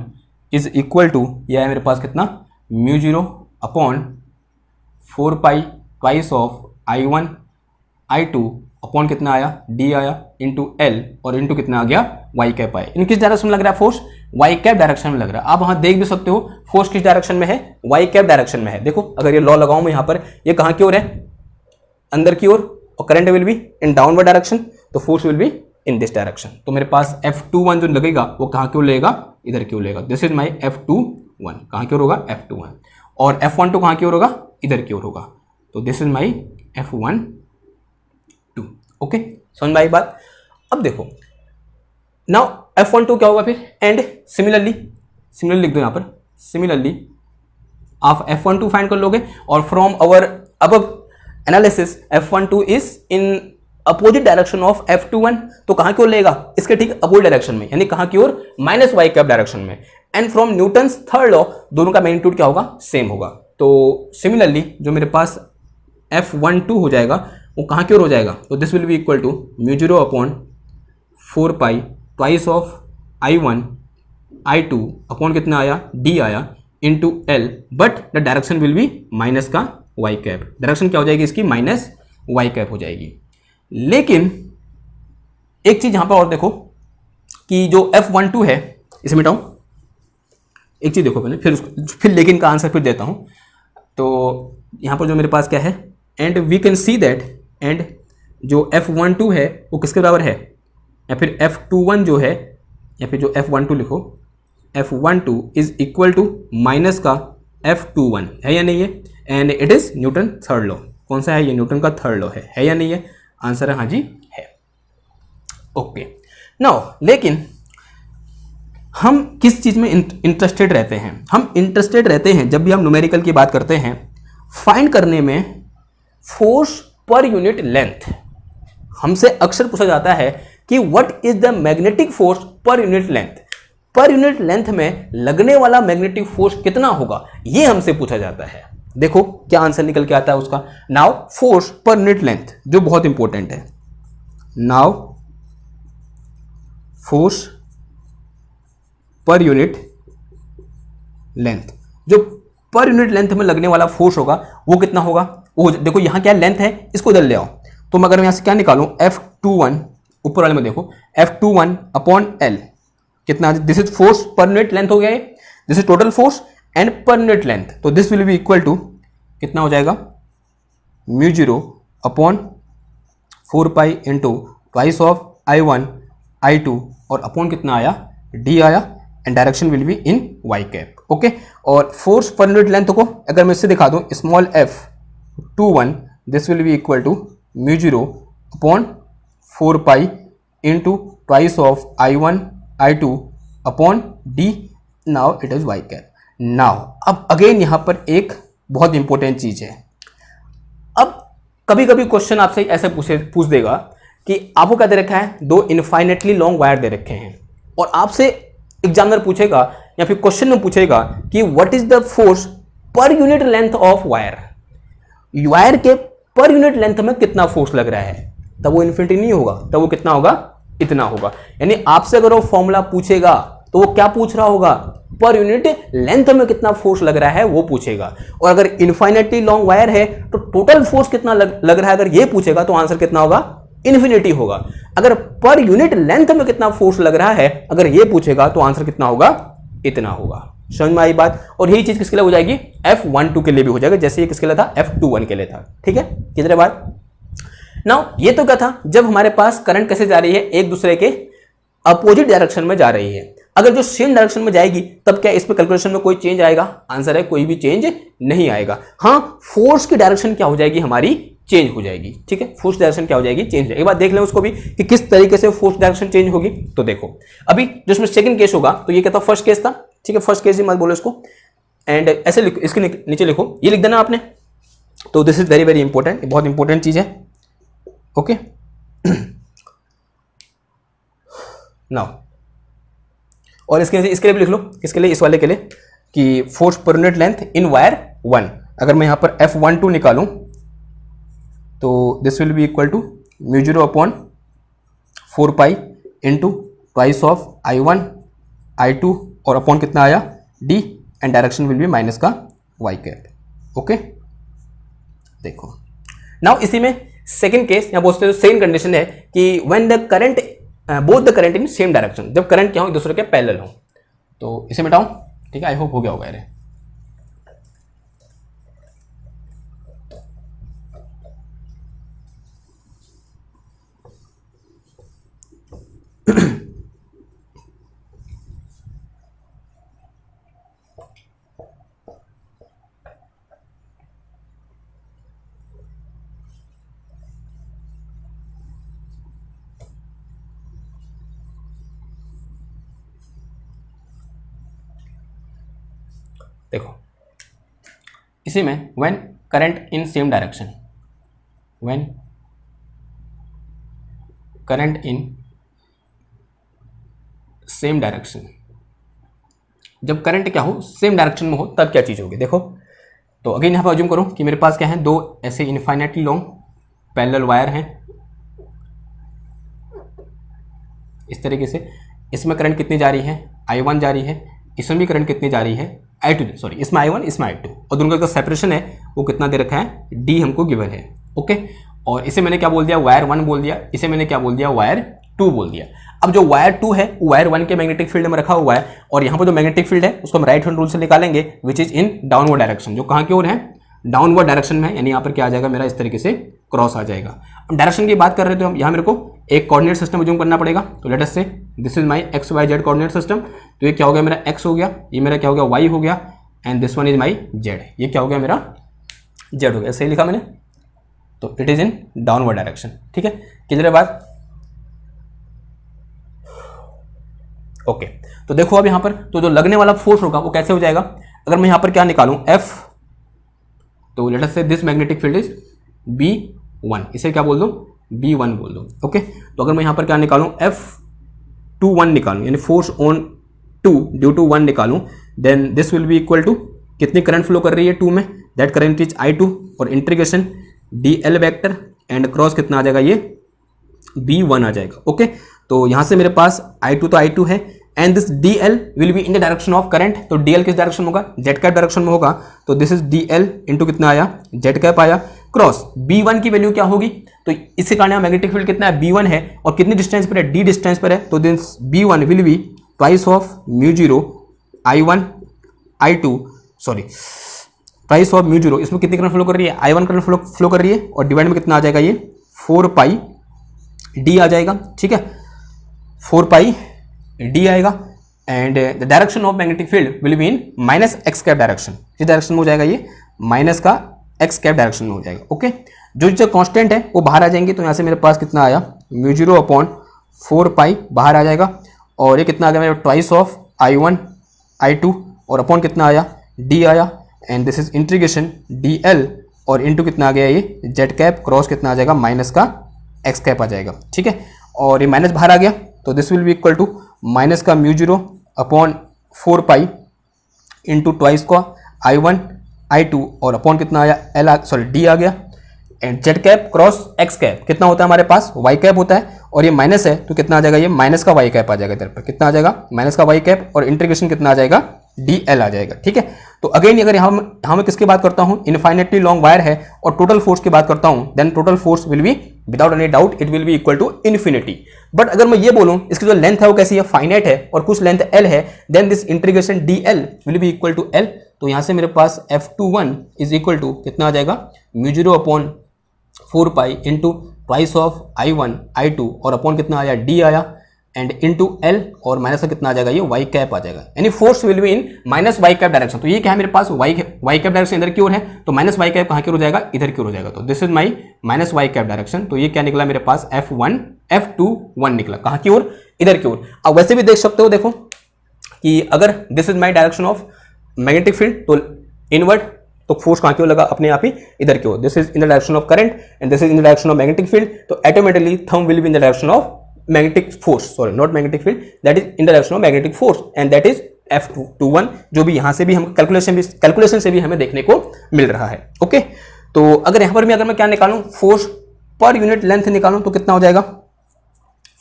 इज इक्वल टू, यह है मेरे पास कितना, mu 0 upon 4 pi twice of I1 I2 upon कितना आया, डी आया, इंटू एल, और इंटू कितना आ गया, वाई कैप आया। इन किस डायरेक्शन में लग रहा है फोर्स, वाई कैप डायरेक्शन में लग रहा है। आप वहां देख भी सकते हो फोर्स किस डायरेक्शन में है, वाई कैप डायरेक्शन में है। देखो अगर ये लॉ लगाऊं मैं यहां पर, ये कहां की ओर है, अंदर की ओर, और current will be in downward direction, तो force will be in this direction. तो मेरे पास F21 जो लगेगा वो कहां की ओर लगेगा, इधर की ओर लगेगा। दिस इज माई F21, कहां की ओर होगा, F21, और F12 कहां की ओर होगा, इधर की ओर होगा। तो this is my F12। Okay, समझ में आई बात। अब देखो नाउ F12 क्या होगा फिर, एंड सिमिलरली लिख दो यहां पर, सिमिलरली आप F12 फाइंड कर लोगे और from our above analysis F12 is in opposite direction of F21, तो कहां की ओर लेगा, इसके ठीक अपोजिट डायरेक्शन में, यानी कहां की ओर, माइनस वाई कैप डायरेक्शन में। And from Newton's third law दोनों का मैग्नीट्यूड क्या होगा, सेम होगा। तो सिमिलरली जो मेरे पास F12 हो जाएगा वो कहां की ओर हो जाएगा, तो this will be equal to mu 0 upon 4 pi twice of I1 I2 upon कितना आया, D आया, into L, but the direction will be minus का वाई कैप, डायरेक्शन क्या हो जाएगी इसकी, माइनस वाई कैप हो जाएगी। लेकिन एक चीज यहां पर और देखो कि जो F12 है, इसे मिटाऊं, एक चीज देखो पहले, फिर लेकिन का आंसर फिर देता हूं। तो यहां पर जो मेरे पास क्या है, and we can see that, and जो F12 है वो किसके बराबर है, या फिर F21 जो है, या फिर जो F12 लिखो, F12 is equal to minus का F21 है या नहीं है, and it is Newton third law. कौन सा है ये, न्यूटन का थर्ड लॉ है या नहीं है, आंसर है हाँ जी है। ओके नाउ, लेकिन हम किस चीज में इंटरेस्टेड रहते हैं, हम इंटरेस्टेड रहते हैं जब भी हम न्यूमेरिकल की बात करते हैं, फाइंड करने में फोर्स पर यूनिट लेंथ। हमसे अक्सर पूछा जाता है कि what is the magnetic force per unit length, पर यूनिट लेंथ में लगने वाला मैग्नेटिक फोर्स कितना होगा, यह हमसे पूछा जाता है। देखो क्या आंसर निकल के आता है उसका। Now force per unit length जो बहुत इंपॉर्टेंट है, now force per unit length, जो पर यूनिट लेंथ में लगने वाला फोर्स होगा वो कितना होगा, वो देखो यहां क्या लेंथ है, इसको इधर ले आओ, तो मैं अगर यहां से क्या निकालूं, F21 ऊपर वाले में देखो, F21 अपॉन L कितना, this is force per unit length हो गया, this is total force and per unit length, तो this will be equal to कितना हो जाएगा, mu 0 upon 4 pi into twice of I1 I2 और अपॉन कितना आया, D आया, and direction will be in Y cap. Okay, और force per unit length को अगर मैं इससे दिखा दूं, small F21 this will be equal to mu 0 upon 4 pi into twice of I1 I2 upon D, now it is y cap. Now अब again यहां पर एक बहुत इंपॉर्टेंट चीज है, अब कभी कभी क्वेश्चन आपसे ऐसे पूछ देगा कि आपको क्या दे रखा है, दो इनफाइनेटली लॉन्ग वायर दे रखे हैं, और आपसे एग्जामिनर पूछेगा या फिर क्वेश्चन में पूछेगा कि what is the force per unit length of wire, wire के पर यूनिट लेंथ में कितना फोर्स लग रहा है, तब वो इन्फिनिटी नहीं होगा, तब वो कितना होगा, इतना होगा। यानी आपसे अगर वो फॉर्मूला पूछेगा तो वो क्या पूछ रहा होगा, पर यूनिट लेंथ में कितना फोर्स लग रहा है वो पूछेगा। और अगर इनफाइनेटली लॉन्ग वायर है तो टोटल फोर्स कितना लग रहा है अगर ये पूछेगा तो आंसर कितना होगा, इन्फिनिटी होगा। अगर पर यूनिट लेंथ में कितना फोर्स लग रहा है अगर ये पूछेगा तो आंसर कितना होगा, इतना होगा। समझ में आई बात। और यही चीज किसके लिए हो जाएगी, F12 के लिए भी हो जाएगा, जैसे ये किसके लिए था, F21 के लिए था। ठीक है, कितने बार। नाउ ये तो क्या था, जब हमारे पास करंट कैसे जा रही है, एक दूसरे के अपोजिट डायरेक्शन में जा रही है। अगर जो सेम डायरेक्शन में जाएगी तब क्या इसमें कैलकुलेशन में कोई चेंज आएगा, आंसर है कोई भी चेंज नहीं आएगा। हाँ, फोर्स की डायरेक्शन क्या हो जाएगी हमारी, चेंज हो जाएगी। ठीक है, फोर्स डायरेक्शन क्या हो जाएगी, चेंज हो जाएगी। एक बार देख लें उसको भी कि किस तरीके से फोर्स डायरेक्शन चेंज होगी। तो देखो अभी जो इसमें सेकंड केस होगा, तो ये क्या था, फर्स्ट केस था। ठीक है, फर्स्ट केस ही मत बोलो इसको, एंड ऐसे लिखो, इसके नीचे लिखो, ये लिख देना आपने। तो this is very very important, बहुत इंपॉर्टेंट चीज है। ओके नाउ, और इसके लिए भी लिख लो, किसके लिए, इस वाले के लिए, कि force per unit length in wire 1। अगर मैं यहां पर F12 निकालूं तो this will be equal to mu 0 upon 4 pi into twice of I1 I2 और अपॉन कितना आया, D, and direction will be minus का वाई कैप। ओके, देखो नाउ इसी में सेकंड केस या बोलते हैं सेम कंडीशन है कि when the current both the current in same direction, जब करंट क्या हो, एक दूसरे के पैरेलल हो। तो इसे मिटाऊं, ठीक है, आई होप हो गया होगा यार। देखो इसी में when current in same direction, when current in same direction, जब करंट क्या हो सेम डायरेक्शन में हो तब क्या चीज होगी। देखो तो अगेन यहाँ पर अज्यूम करो कि मेरे पास क्या है, दो ऐसे इनफाइनाइटली लॉन्ग पैरेलल वायर हैं इस तरीके से। इसमें करंट कितनी जा रही है, I1 जा रही है, इसमें भी करंट कितनी जा रही है, I2, सॉरी इसमें I1 इसमें I2, और दोनों का सेपरेशन है वो कितना दे रखा है, D हमको गिवन है। ओके, और इसे मैंने क्या बोल दिया, वायर 1 बोल दिया, इसे मैंने क्या बोल दिया, वायर 2 बोल दिया। अब जो वायर 2 है वो वायर 1 के मैग्नेटिक फील्ड में रखा हुआ है, और यहाँ पर जो मैग्नेटिक फील्ड है उसको हम राइट हैंड रूल से निकालेंगे, which is in downward direction, जो कहाँ की ओर है, डाउनवर्ड डायरेक्शन में है, यानी यहाँ पर क्या आ जाएगा मेरा, इस तरीके से क्रॉस आ जाएगा। अब डायरेक्शन की बात कर रहे थे हम, यहाँ मेरे को एक कोऑर्डिनेट सिस्टम अज्यूम करना पड़ेगा। तो let us say this is my x y z coordinate system. तो ये क्या हो गया मेरा x हो गया, ये मेरा क्या हो गया y हो गया, and this one is my z, ये क्या हो गया मेरा z हो गया। सही लिखा मैंने, तो it is in downward direction. ठीक है, क्लियर है बात। ओके, तो देखो अब यहाँ पर तो जो लगने वाला फोर्स होगा वो कैसे हो जाएगा, अगर मैं यहाँ पर क्या निकालूं F, तो let us say this magnetic field is B1, इसे क्या बोल दूं, B1 बोल दो। ओके, तो अगर मैं यहाँ पर क्या निकालूं, F21 निकालूं, यानी फोर्स ऑन 2 ड्यू टू 1 निकालूं, then this will be equal to, कितनी करंट फ्लो कर रही है 2 में, दैट करंट इज I2, और integration DL vector and cross कितना आ जाएगा, ये B1 आ जाएगा। ओके, तो यहाँ से मेरे पास I2 तो I2 है, and this DL will be in the direction of current. तो DL किस डायरेक्शन में होगा, जेड कैप डायरेक्शन में होगा, तो दिस इज DL इंटू कितना आया, जेड कैप आया, क्रॉस B1 की वैल्यू क्या होगी, तो इसके कारण यहाँ मैग्नेटिक फील्ड कितना है, B1 है, और कितनी डिस्टेंस पर है, D डिस्टेंस पर है, तो this B1 will be twice of mu I1 I2, sorry twice of mu, इसमें कितनी करंट फ्लो कर रही है, I1 करंट फ्लो कर रही है, और डिवाइड में कितना आ जाएगा, ये 4 पाई D आ जाएगा। ठीक है, 4 पाई D आएगा, and the direction of magnetic field will be in minus x cap direction, किस डायरेक्शन में हो जाएगा, ये माइनस का एक्स कैप डायरेक्शन में हो जाएगा। ओके, जो कांस्टेंट है वो बाहर आ जाएंगे, तो यहाँ से मेरे पास कितना आया, म्यू0 अपॉन 4 पाई बाहर आ जाएगा, और ये कितना आ गया मेरा, ट्वाइस ऑफ I1 I2, और अपॉन कितना आया, D आया, and this is integration DL, और इंटू कितना आ गया, ये जेड कैप, क्रॉस कितना आ जाएगा, माइनस का एक्स कैप आ जाएगा। ठीक है, और ये माइनस बाहर आ गया, तो this will be equal to minus का mu upon 4 pi into twice का I1 I2, और अपॉन कितना आया, D आ गया, and Z cap cross x cap कितना होता है हमारे पास, वाई कैप होता है, और ये माइनस है तो कितना आ जाएगा, ये माइनस का वाई कैप आ जाएगा इधर पर, कितना आ जाएगा, माइनस का वाई कैप, और इंटीग्रेशन कितना आ जाएगा, DL आ जाएगा। ठीक है, तो अगेन अगर यहाँ मैं किसकी बात करता हूँ, इनफाइनेटली लॉन्ग वायर है, और टोटल फोर्स की बात करता हूँ, then total force will be without any doubt it will be equal to infinity. But अगर मैं ये बोलूँ इसकी जो लेंथ है वो कैसी है, फाइनाइट है, और कुछ लेंथ L है, then this integration DL will be equal to L। तो यहाँ से मेरे पास F21 इज इक्वल टू कितना आ जाएगा, mu upon 4 pi into twice of I1 I2, और अपॉन कितना आया, D आया, एंड इंटू L, और माइनस का कितना आ जाएगा, ये वाई कैप आ जाएगा, यानी force will be in minus y cap direction. तो ये क्या है मेरे पास, वाई कैप डायरेक्शन इधर की ओर है, तो माइनस वाई कैप कहाँ की ओर हो जाएगा, इधर की ओर हो जाएगा, तो this is my minus y cap direction. तो ये क्या निकला मेरे पास, F21 निकला, कहाँ की ओर, इधर की ओर। अब वैसे भी देख सकते हो, देखो कि अगर this is my direction of magnetic field, तो इनवर्ड, तो फोर्स कहाँ की ओर लगा, अपने आप ही इधर की ओर, this is in the direction of current and this is in the direction of magnetic field, तो automatically thumb will be in the direction of magnetic force, sorry not magnetic field, that is in the direction of magnetic force, and that is F21, जो भी यहाँ से भी हम calculation से भी हमें देखने को मिल रहा है। ओके, तो अगर यहाँ पर भी अगर मैं क्या निकालूं, फोर्स पर यूनिट लेंथ निकालूं, तो कितना हो जाएगा,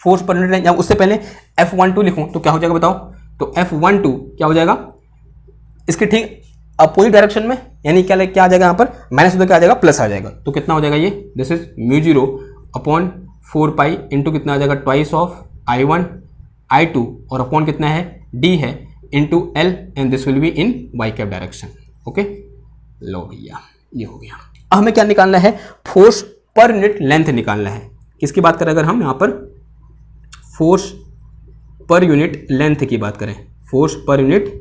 फोर्स पर यूनिट लेंथ, या उससे पहले F12 लिखूं तो क्या हो जाएगा बताओ, तो F12 क्या हो जाएगा, इसके ठीक अपोजिट डायरेक्शन में, यानी क्या आ जाएगा यहाँ पर, माइनस होता क्या आ जाएगा, प्लस आ जाएगा, तो कितना हो जाएगा, ये this is mu upon 4 pi into कितना आ जाएगा, ट्वाइस ऑफ I1 I2, और अपॉन कितना है, D है, into L, and this will be in Y cap direction. Okay, लो भैया ये हो गया। अब हमें क्या निकालना है, फोर्स पर यूनिट लेंथ निकालना है। किसकी बात करें, अगर हम यहाँ पर फोर्स पर यूनिट लेंथ की बात करें, फोर्स पर यूनिट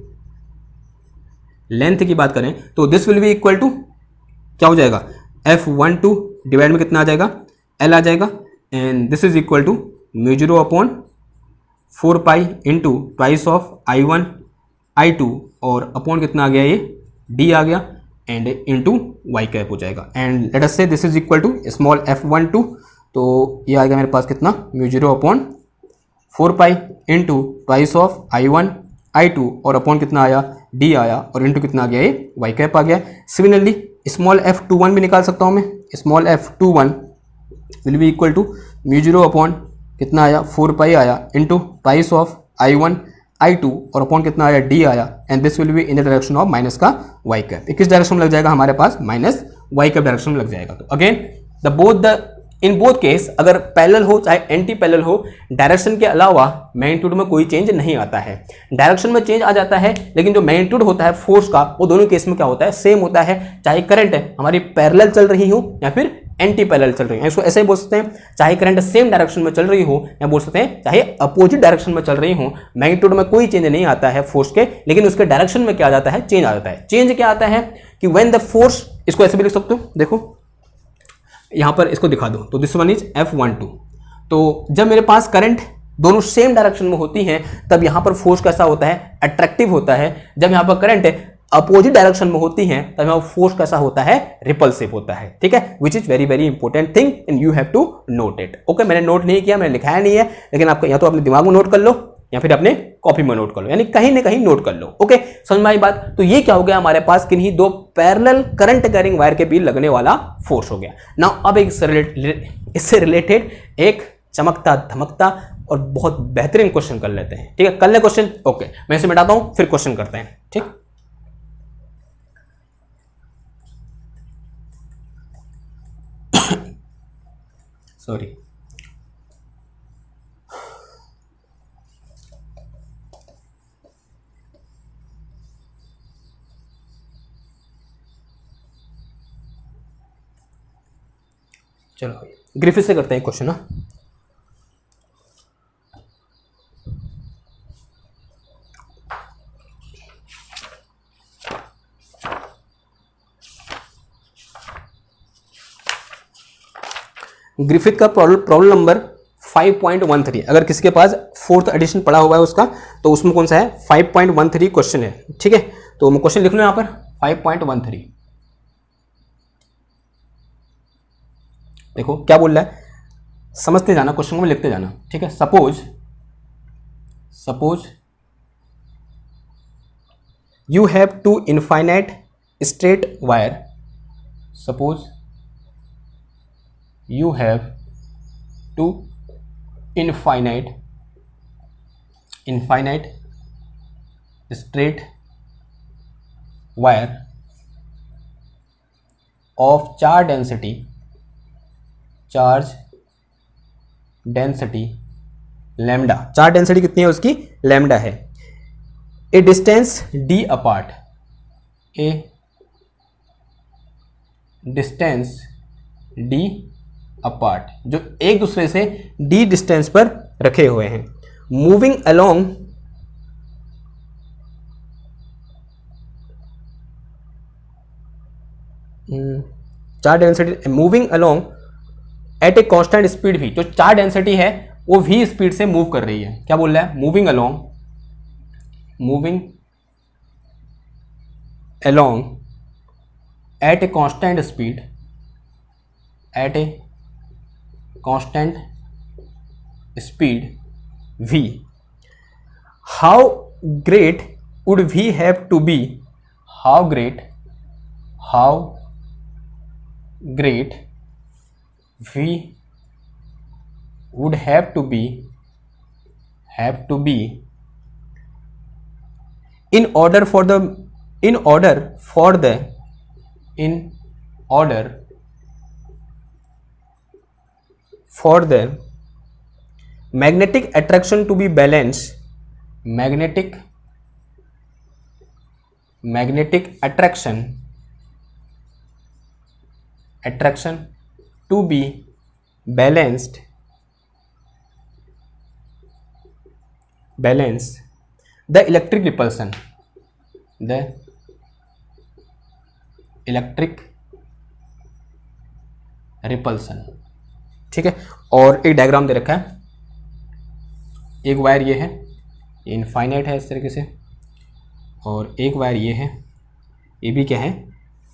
लेंथ की बात करें, तो this will be equal to क्या हो जाएगा, F12 डिवाइड में कितना आ जाएगा, L आ जाएगा, and this is equal to mu upon 4 pi into twice of I1 I2, और अपॉन कितना आ गया, ये डी आ गया एंड इनटू वाई कैप हो जाएगा। And let us say this is equal to small f12, तो ये आएगा मेरे पास कितना, mu 0/4 into twice of I1 I2 और अपॉन कितना आया, d आया, और इंटू कितना आ गया, ये वाई कैप आ गया। सिमिलरली स्मॉल f21 भी निकाल सकता हूँ मैं। Small f21 will be equal to mu 0 upon कितना आया, 4 आया, into twice of I1 I2 और अपॉन कितना आया, d आया, and this will be in the direction of minus का वाई कैप। किस डायरेक्शन में लग जाएगा हमारे पास, माइनस वाई कैप डायरेक्शन में लग जाएगा। तो अगेन इन बोथ केस अगर पैरेलल हो चाहे एंटी पैरेलल हो, डायरेक्शन के अलावा मैग्नीट्यूड में कोई चेंज नहीं आता है। डायरेक्शन में चेंज आ जाता है, लेकिन जो मैग्नीट्यूड होता है फोर्स का, वो दोनों केस में क्या होता है, सेम होता है। चाहे करंट हमारी पैरेलल चल रही हो या फिर एंटी पैरेलल चल रही हो, इसको ऐसे ही बोल सकते हैं, चाहे करंट सेम डायरेक्शन में चल रही हो, या बोल सकते हैं चाहे अपोजिट डायरेक्शन में चल रही हो, मैग्नीट्यूड में कोई चेंज नहीं आता है फोर्स के, लेकिन उसके डायरेक्शन में क्या आ जाता है, चेंज आ जाता है। चेंज क्या आता है कि व्हेन द फोर्स, इसको ऐसे भी लिख सकते हो, देखो यहां पर इसको दिखा दो, तो दिस वन इज F12। तो जब मेरे पास करंट दोनों सेम डायरेक्शन में होती हैं, तब यहां पर फोर्स कैसा होता है, अट्रैक्टिव होता है। जब यहां पर करंट अपोजिट डायरेक्शन में होती हैं, तब यहां फोर्स कैसा होता है, रिपल्सिव होता है। ठीक है, which is very very important thing and you have to note it. Okay, मैंने नोट नहीं किया, मैंने लिखाया नहीं है, लेकिन आपको या तो अपने दिमाग में नोट कर लो या फिर अपने कॉपी में नोट कर लो, यानी कहीं ना कहीं नोट कर लो। ओके, समझ में आई बात। तो ये क्या हो गया, हमारे पास किन्हीं दो पैरेलल करंट कैरिंग वायर के बीच लगने वाला फोर्स हो गया। नाउ अब इससे रिलेटेड एक चमकता धमकता और बहुत बेहतरीन क्वेश्चन कर लेते हैं। ठीक है, कर ले क्वेश्चन। ओके, मैं इसे मिटाता हूं, फिर क्वेश्चन करते हैं। ठीक, सॉरी, चलो ग्रिफिथ से करते हैं क्वेश्चन। ना ग्रिफिथ का प्रॉब्लम नंबर 5.13, अगर किसी के पास 4th एडिशन पढ़ा हुआ है उसका, तो उसमें कौन सा है, 5.13 क्वेश्चन है। ठीक है, तो मैं क्वेश्चन लिख लूं यहां पर 5.13। देखो क्या बोल रहा है, समझते जाना क्वेश्चन को, लिखते जाना। ठीक है, suppose you have two infinite straight wire, suppose you have two infinite straight wire of charge density lambda, charge density कितनी है उसकी, लैम्डा है। ए डिस्टेंस d अपार्ट, ए डिस्टेंस d अपार्ट, जो एक दूसरे से d डिस्टेंस पर रखे हुए हैं। Moving along charge density, moving along at a constant speed भी, जो चार्ज डेंसिटी है वो v स्पीड से मूव कर रही है। क्या बोल रहा है, moving along at a constant speed, at a constant speed v, how great would v have to be, how great v would have to be in order for the magnetic attraction to be balanced, magnetic attraction to be balanced the electric repulsion, ठीक है। और एक diagram दे रखा है, एक wire ये है, ये इनफाइनाइट है इस तरीके से, और एक वायर ये है, ये भी क्या है,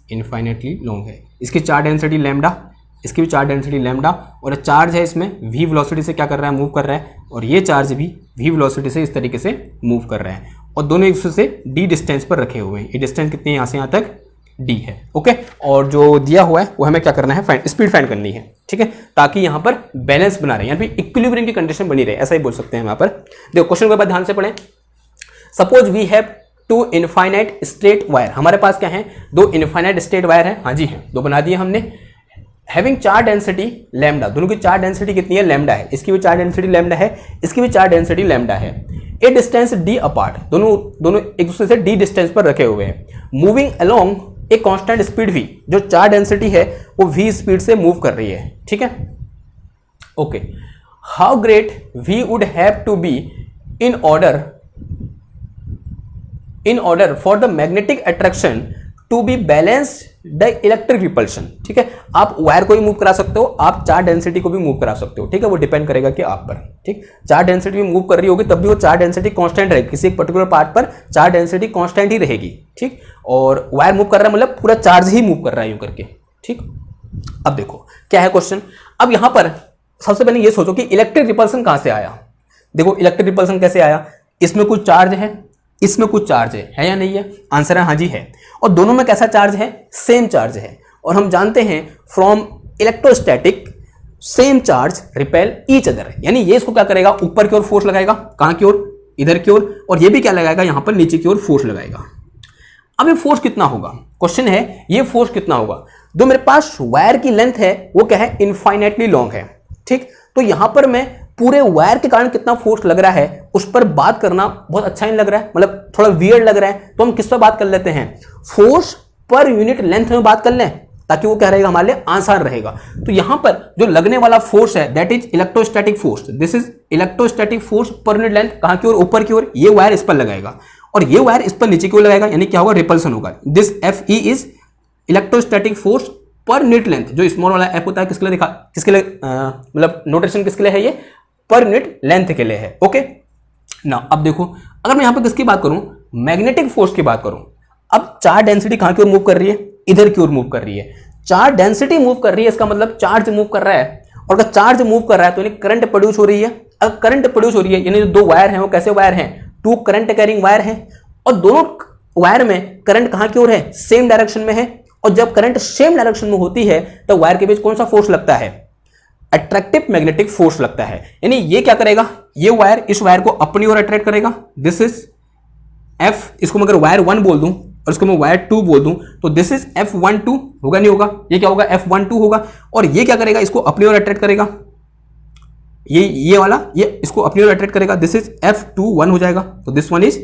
इनफाइनाइटली लॉन्ग है। इसकी चार्ज डेंसिटी लैम्डा, इसकी भी चार्ज डेंसिटी लैम्डा, और चार्ज है इसमें v वेलोसिटी से क्या कर रहा है, मूव कर रहा है, और ये चार्ज भी v वेलोसिटी से इस तरीके से मूव कर रहा है, और दोनों एक दूसरे से d डिस्टेंस पर रखे हुए हैं। ये डिस्टेंस कितनी है, यहाँ से यहाँ तक d है। ओके, और जो दिया हुआ है वो हमें क्या करना है, स्पीड फाइंड करनी है, ठीक है, ताकि यहाँ पर बैलेंस बना रहे, यहाँ पे इक्विलिब्रियम की कंडीशन बनी रहे, ऐसा ही बोल सकते हैं यहाँ पर। देखो क्वेश्चन के बाद ध्यान से पढ़ें। Suppose we have two infinite straight wire, हमारे पास क्या है, दो इनफाइनाइट स्ट्रेट वायर है, हाँ जी है, दो बना दिए हमने। हैविंग चार्ज डेंसिटी लैम्डा, दोनों की चार्ज डेंसिटी कितनी है, लैम्डा है, इसकी भी चार्ज डेंसिटी लैम्डा है, इसकी भी चार्ज डेंसिटी लैम्डा है। ए डिस्टेंस डी अपार्ट, दोनों एक दूसरे से डी डिस्टेंस पर रखे हुए हैं। मूविंग अलोंग ए कांस्टेंट स्पीड v, जो चार्ज डेंसिटी है वो v स्पीड से मूव कर रही है, ठीक है। Okay, how great v would have to be in order for the magnetic attraction to be balanced the electric repulsion, ठीक है। आप वायर को भी मूव करा सकते हो, आप चार्ज डेंसिटी को भी मूव करा सकते हो, ठीक है, वो डिपेंड करेगा कि आप पर, ठीक। चार्ज डेंसिटी भी मूव कर रही होगी तब भी वो चार्ज डेंसिटी कांस्टेंट रहेगी, किसी एक पर्टिकुलर पार्ट पर चार्ज डेंसिटी कांस्टेंट ही रहेगी, ठीक। और वायर मूव कर रहा है मतलब पूरा चार्ज ही मूव कर रहा है यूं करके, ठीक। अब देखो क्या है क्वेश्चन। अब यहां पर सबसे पहले ये सोचो कि इलेक्ट्रिक रिपल्सन कहां से आया। देखो इलेक्ट्रिक रिपल्सन कैसे आया, इसमें कुछ चार्ज है, इसमें कुछ चार्ज है या नहीं है, आंसर है हाँ जी है। और दोनों में कैसा चार्ज है, सेम चार्ज है, और हम जानते हैं from electrostatic same charge repel each other, यानी ये इसको क्या करेगा, ऊपर की ओर फोर्स लगाएगा, कहां की ओर, इधर की ओर, और ये भी क्या लगाएगा, यहां पर नीचे की ओर फोर्स लगाएगा। अब ये फोर्स कितना होगा, क्वेश्चन है ये फोर्स कितना होगा। जो मेरे पास वायर की लेंथ है वो क्या है, इनफाइनाइटली लॉन्ग है, ठीक। तो यहां पर मैं पूरे वायर के कारण कितना फोर्स लग रहा है उस पर बात करना बहुत अच्छा नहीं लग रहा है, मतलब थोड़ा वियर्ड लग रहा है, तो हम किस पर बात कर लेते हैं, फोर्स पर यूनिट लेंथ में बात कर लें, ताकि वो क्या रहेगा, हमारे लिए आसान रहेगा। तो यहां पर जो लगने वाला फोर्स है that is electrostatic force, this is electrostatic force per unit length, कहां की ओर, ऊपर की ओर, ये वायर इस पर लगाएगा और ये वायर इस पर नीचे की ओर लगाएगा, यानी क्या होगा, रिपल्सन होगा। This F E is electrostatic force per unit length, जो स्मॉल वाला एफ होता है किसके लिए दिखा, किसके लिए मतलब नोटेशन किसके लिए है, ये पर यूनिट लेंथ के लिए है। ओके ना, अब देखो अगर मैं यहां पर किसकी बात करूं, मैग्नेटिक फोर्स की बात करूं। अब चार्ज डेंसिटी कहां की ओर मूव कर रही है, इधर की ओर मूव कर रही है। चार्ज डेंसिटी मूव कर रही है, इसका मतलब चार्ज मूव कर रहा है, और अगर चार्ज मूव कर रहा है तो यानी करंट प्रोड्यूस हो रही है। अगर करंट प्रोड्यूस हो रही है यानी जो दो वायर हैं वो कैसे वायर हैं, टू करंट कैरिंग वायर हैं, और दोनों वायर में करंट कहां की ओर है, सेम डायरेक्शन में है। और जब करंट सेम डायरेक्शन में होती है तो वायर के बीच कौन सा फोर्स लगता है, अट्रैक्टिव मैग्नेटिक फोर्स लगता है। यानी ये क्या करेगा, ये वायर इस वायर को अपनी ओर अट्रैक्ट करेगा, दिस इज एफ, इसको मैं अगर वायर 1 बोल दूं और इसको मैं वायर 2 बोल दूं तो दिस इज F12 होगा, नहीं होगा, ये क्या होगा, F12 होगा। और ये क्या करेगा, इसको अपनी ओर अट्रैक्ट करेगा, ये वाला ये इसको अपनी ओर अट्रैक्ट करेगा, दिस इज F21 हो जाएगा। तो this one is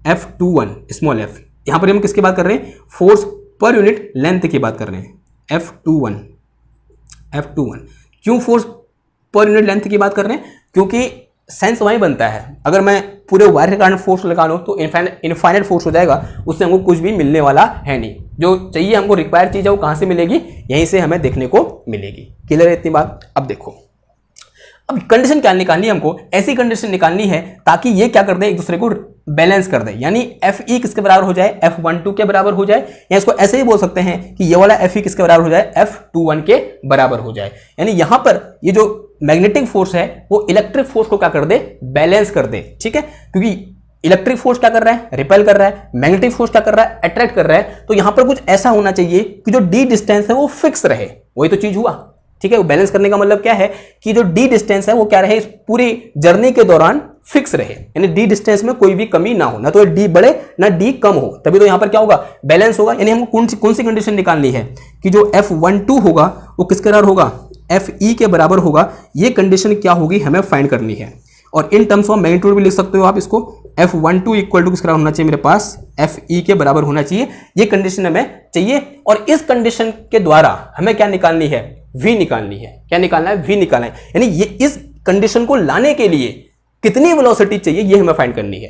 F21 small f। यहां पर हम किसकी बात कर रहे हैं, फोर्स पर यूनिट लेंथ की बात कर रहे हैं, F21। क्यों फोर्स पर यूनिट लेंथ की बात कर रहे हैं, क्योंकि सेंस वहीं बनता है, अगर मैं पूरे वायर के कारण फोर्स लगा लूं तो इनफाइनाइट फोर्स हो जाएगा, उससे हमको कुछ भी मिलने वाला है नहीं। जो चाहिए हमको रिक्वायर्ड चीज है वो कहां से मिलेगी, यहीं से हमें देखने को मिलेगी। क्लियर है इतनी बात। अब देखो अब कंडीशन क्या निकालनी है, हमको ऐसी कंडीशन निकालनी है ताकि ये क्या कर दे, एक दूसरे को बैलेंस कर दे, यानी Fe किसके बराबर हो जाए, F12 के बराबर हो जाए, या इसको ऐसे ही बोल सकते हैं कि ये वाला Fe किसके बराबर हो जाए, F21 के बराबर हो जाए। यानी यहां पर ये जो मैग्नेटिक फोर्स है वो इलेक्ट्रिक फोर्स को क्या कर दे, बैलेंस कर दे, ठीक है। क्योंकि इलेक्ट्रिक फोर्स क्या कर रहा है, रिपेल कर रहा है, मैग्नेटिक फोर्स क्या कर रहा है, अट्रैक्ट कर रहा है। तो यहां पर कुछ ऐसा होना चाहिए कि जो डी डिस्टेंस है वो फिक्स रहे, वही तो चीज हुआ, ठीक है। वो बैलेंस करने का मतलब क्या है कि जो डी डिस्टेंस है वो क्या रहे, इस पूरी जर्नी के दौरान फिक्स रहे, यानी डी डिस्टेंस में कोई भी कमी ना हो, ना तो डी बढ़े ना डी कम हो, तभी तो यहां पर क्या होगा, बैलेंस होगा। यानी हमको कौन सी कंडीशन निकालनी है कि जो F12 होगा वो किसके बराबर होगा, Fe के बराबर होगा। ये कंडीशन क्या होगी हमें फाइंड करनी है, और इन टर्म्स ऑफ मैग्नीट्यूड भी लिख सकते हो आप इसको, F12 इक्वल टू किसके बराबर होना चाहिए मेरे पास, Fe के बराबर होना चाहिए। ये कंडीशन हमें चाहिए, और इस कंडीशन के द्वारा हमें क्या निकालनी है, V निकालनी है। क्या निकालना है, V निकालना है। यानी ये इस कंडीशन को लाने के लिए कितनी वेलोसिटी चाहिए ये हमें फाइंड करनी है।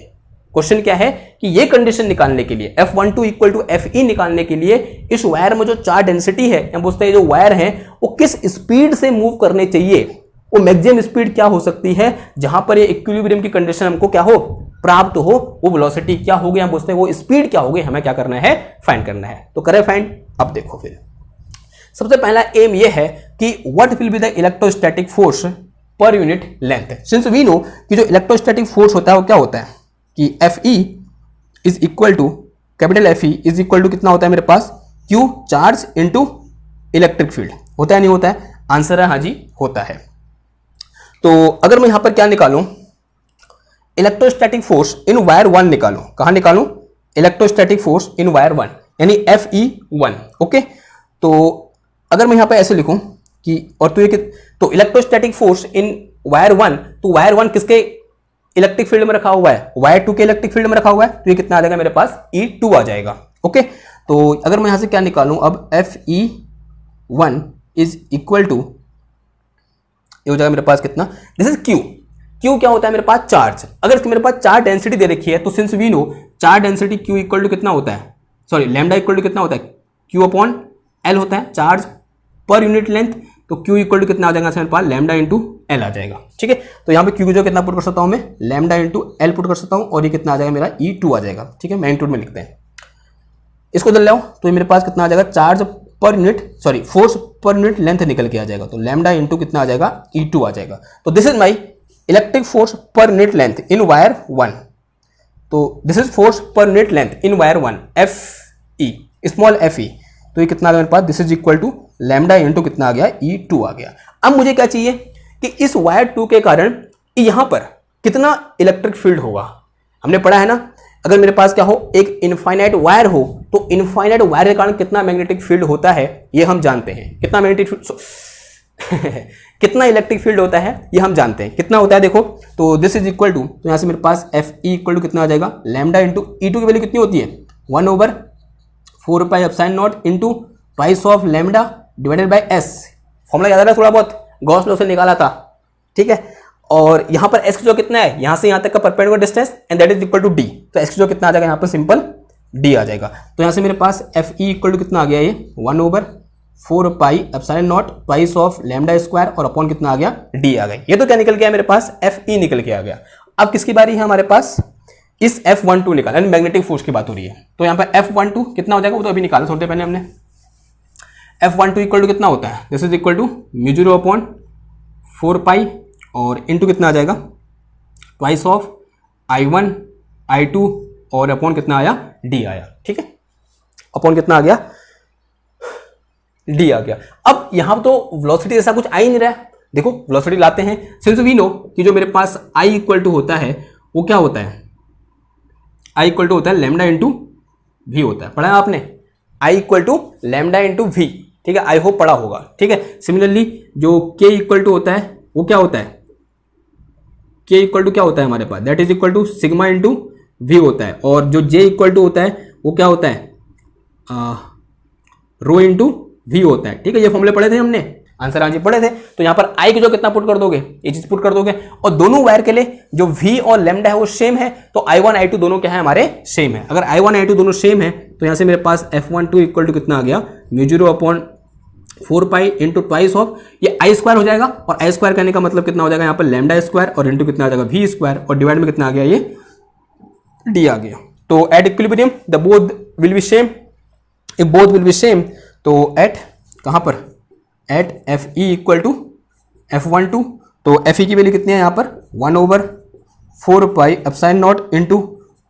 क्वेश्चन क्या है कि ये कंडीशन निकालने के लिए F12 इक्वल टू Fe निकालने के लिए इस वायर में जो चार्ज डेंसिटी है, हम बोलते हैं जो वायर है वो किस स्पीड से मूव करने चाहिए, वो मैक्सिमम स्पीड क्या हो सकती है जहां पर ये इक्विलिब्रियम की कंडीशन हमको क्या हो, प्राप्त हो, वो वेलोसिटी क्या होगी, हम पूछते हैं वो स्पीड क्या होगी, हमें क्या करना है, फाइंड करना है। तो करें फाइंड। अब देखो फिर सबसे पहला एम ये है कि what will be the electrostatic force per unit length. Since we know कि जो इलेक्ट्रोस्टैटिक फोर्स होता है वो क्या होता है कि Fe is equal to capital Fe is equal to कितना होता है मेरे पास, Q charge into electric field. होता है नहीं होता है? आंसर है हाँ जी, होता है। तो अगर मैं यहां पर क्या निकालूं, इलेक्ट्रोस्टैटिक फोर्स इन वायर 1 निकालूं। कहां निकालूं? इलेक्ट्रोस्टैटिक फोर्स इन वायर 1 यानी Fe1। ओके, तो अगर मैं यहां पर ऐसे लिखूं कि और तो इलेक्ट्रोस्टैटिक फोर्स इन वायर 1, तो वायर 1 किसके इलेक्ट्रिक फील्ड में रखा हुआ है, वायर 2 के इलेक्ट्रिक फील्ड में रखा हुआ है, तो ये कितना आ जाएगा मेरे पास, E2 आ जाएगा। ओके, तो अगर मैं यहां से क्या निकालूं अब, Fe1 इज इक्वल टू, ये हो जाएगा मेरे पास कितना, दिस इज Q। Q क्या होता है मेरे पास, चार्ज। अगर इसके मेरे पास चार्ज डेंसिटी दे रखी है तो since we know charge density Q equal to कितना होता है, सॉरी लैम्डा इक्वल टू कितना होता है, Q अपॉन L होता है चार्ज पर यूनिट लेंथ। तो Q इक्वल टू कितना आ जाएगा मेरे पास, लैम्डा इंटू L आ जाएगा। ठीक है, तो यहाँ पे Q जो कितना पुट कर सकता हूँ मैं, लैम्डा इंटू L पुट कर सकता हूँ, और ये कितना आ जाएगा मेरा E2 आ जाएगा। ठीक है, मैग्नीट्यूड में लिखते हैं, इसको जल लाओ तो ये मेरे पास कितना आ जाएगा, charge per unit, sorry force per unit length निकल के आ जाएगा। तो लैम्डा इंटू कितना आ जाएगा, E2 आ जाएगा। तो this is my electric force per unit length in wire 1। तो this is force per unit length in wire 1, Fe small Fe। तो ये कितना आ गया मेरे पास, this is equal to lambda into कितना आ गया, E2 आ गया। अब मुझे क्या चाहिए कि इस वायर 2 के कारण यहां पर कितना इलेक्ट्रिक फील्ड होगा। हमने पढ़ा है ना, अगर मेरे पास क्या हो, एक इनफाइनाइट वायर हो, तो इनफाइनाइट वायर के कारण कितना मैग्नेटिक फील्ड होता है ये हम जानते हैं। कितना मैग्नेटिक फील्ड कितना इलेक्ट्रिक फील्ड होता है ये हम जानते हैं। कितना होता है देखो, तो दिस इज इक्वल टू, तो यहां से मेरे पास Fe इक्वल टू कितना आ जाएगा, लैम्डा इंटू E2 की वैल्यू कितनी होती है, 1/4 pi epsilon not into twice of lambda divided by S। Formula याद आ रहा है थोड़ा बहुत, गॉस लॉ से निकाला था। ठीक है, और यहां पर S की जो कितना है, यहां से यहां तक का perpendicular distance and that is equal to D। तो S की जो कितना आ जाएगा, यहां पर सिंपल D आ जाएगा। तो यहां से मेरे पास Fe इक्वल टू कितना आ गया, ये 1/4 pi epsilon not twice of lambda square और अपॉन कितना आ गया, D आ गया। ये तो क्या निकल गया मेरे पास, Fe निकल के आ गया। अब किसकी बारी है हमारे पास, इस F12 निकाला, मैग्नेटिक फोर्स की बात हो रही है। तो यहां पर F12 कितना हो जाएगा, वो तो अभी निकाला थोड़ी देर पहले हमने। F12 इक्वल टू कितना होता है, this is equal to mu 0/4 pi और इंटू कितना आ जाएगा, ट्वाइस ऑफ I1 I2 और अपॉन कितना आया, D आया। ठीक है, अपॉन कितना आ गया, D आ गया। अब यहां तो वेलोसिटी ऐसा कुछ आ ही नहीं रहा है। देखो वेलोसिटी लाते हैं, सिंस वी नो कि जो मेरे पास I इक्वल टू होता है वो क्या होता है, I इक्वल टू होता है लैम्डा इंटू V होता है। पढ़ा है आपने, I equal to lambda into V। ठीक है, आई होप पढ़ा होगा। ठीक है, सिमिलरली जो K इक्वल टू होता है वो क्या होता है, K इक्वल टू क्या होता है हमारे पास, that is equal to sigma into V होता है। और जो J इक्वल टू होता है वो क्या होता है, रो इंटू V होता है। ठीक है, ये फॉर्मूले पढ़े थे हमने, आंसर आज पढ़े थे। तो यहां पर I की जो कितना पुट कर दोगे, ये चीज पुट कर दोगे, और दोनों वायर के लिए जो V और लैम्डा है वो सेम है, तो I1 I2 दोनों क्या है हमारे, सेम है। अगर I1 I2 दोनों सेम है तो यहां से मेरे पास F12 इक्वल टू कितना आ गया, mu 0/4 pi into twice of, ये I स्क्वायर हो जाएगा, और I स्क्वायर करने का मतलब कितना हो जाएगा यहाँ पर लैम्डा स्क्वायर, और इंटू कितना आ जाएगा V स्क्वायर, और डिवाइड में कितना आ गया, ये D आ गया। तो at equilibrium the both will be same, if both will be same, तो एट कहाँ पर, eight Fe equal to F12, तो Fe की वैल्यू कितनी है यहाँ पर, 1/4 pi epsilon not into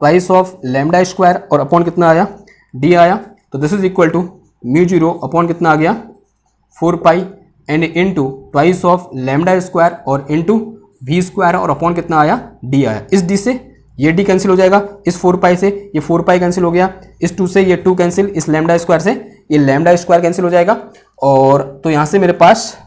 twice of lambda square और अपॉन कितना आया, D आया। तो this is equal to mu 0 upon कितना आ गया, 4 pi and into twice of lambda square और इंटू V स्क्वायर और अपॉन कितना आया, D आया। इस D से ये D कैंसिल हो जाएगा, इस 4 पाई से ये 4 पाई कैंसिल हो गया, इस 2 से ये 2 कैंसिल, इस लैम्डा स्क्वायर से ये लैम्डा स्क्वायर कैंसिल हो जाएगा। और तो यहाँ से मेरे पास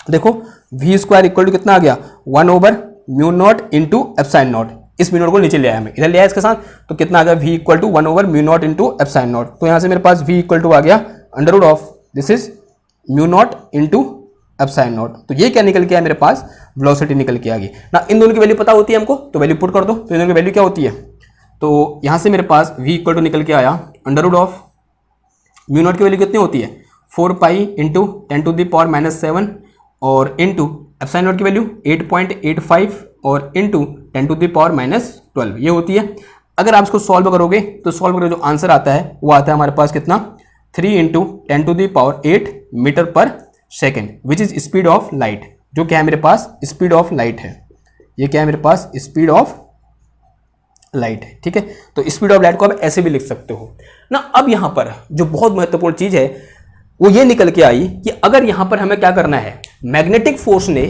देखो V स्क्वायर इक्वल टू कितना आ गया, 1/μ0 इंटू एप्सिलॉन नॉट। इस म्यू नॉट को नीचे ले आया मैं, इधर ले आया इसके साथ, तो कितना आ गया, V equal to 1/μ0 into epsilon not. तो यहाँ से मेरे पास V इक्वल टू आ गया under root of, this is μ0 into epsilon not. तो ये क्या निकल के आया मेरे पास, वेलोसिटी निकल के आ गई ना। इन दोनों की वैल्यू पता होती है हमको, तो वैल्यू पुट कर दो। तो इन दोनों की वैल्यू क्या होती है, तो यहाँ से मेरे पास V इक्वल टू निकल के आया अंडर रूट ऑफ μ0 की वैल्यू कितनी होती है, 4 पाई इंटू 10⁻⁻7 और इंटू एप्सिलॉन नॉट की वैल्यू 8.85 और इंटू 10⁻⁻12 ये होती है। अगर आप इसको सॉल्व करोगे तो सॉल्व करोगे जो आंसर आता है वो आता है हमारे पास कितना, 3 × 10⁸ मीटर पर second, which is speed of light, जो क्या है मेरे पास स्पीड ऑफ लाइट है। ये क्या है मेरे पास स्पीड ऑफ लाइट है, ठीक है। तो स्पीड ऑफ लाइट को आप ऐसे भी लिख सकते हो ना। अब यहां पर जो बहुत महत्वपूर्ण चीज है वो ये निकल के आई कि अगर यहां पर हमें क्या करना है, मैग्नेटिक फोर्स ने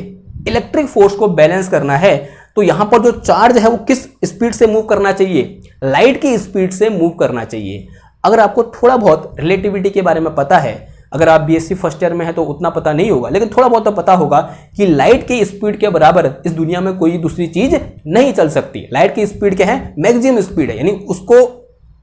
इलेक्ट्रिक फोर्स को बैलेंस करना है, तो यहां पर जो चार्ज है वो किस स्पीड से मूव करना चाहिए, लाइट की स्पीड से मूव करना चाहिए। अगर आपको थोड़ा बहुत रिलेटिविटी के बारे में पता है, अगर आप बीएससी फर्स्ट ईयर में है तो उतना पता नहीं होगा, लेकिन थोड़ा बहुत तो पता होगा कि लाइट की स्पीड के बराबर इस दुनिया में कोई दूसरी चीज नहीं चल सकती। लाइट की स्पीड क्या है, मैक्सिमम स्पीड है, यानी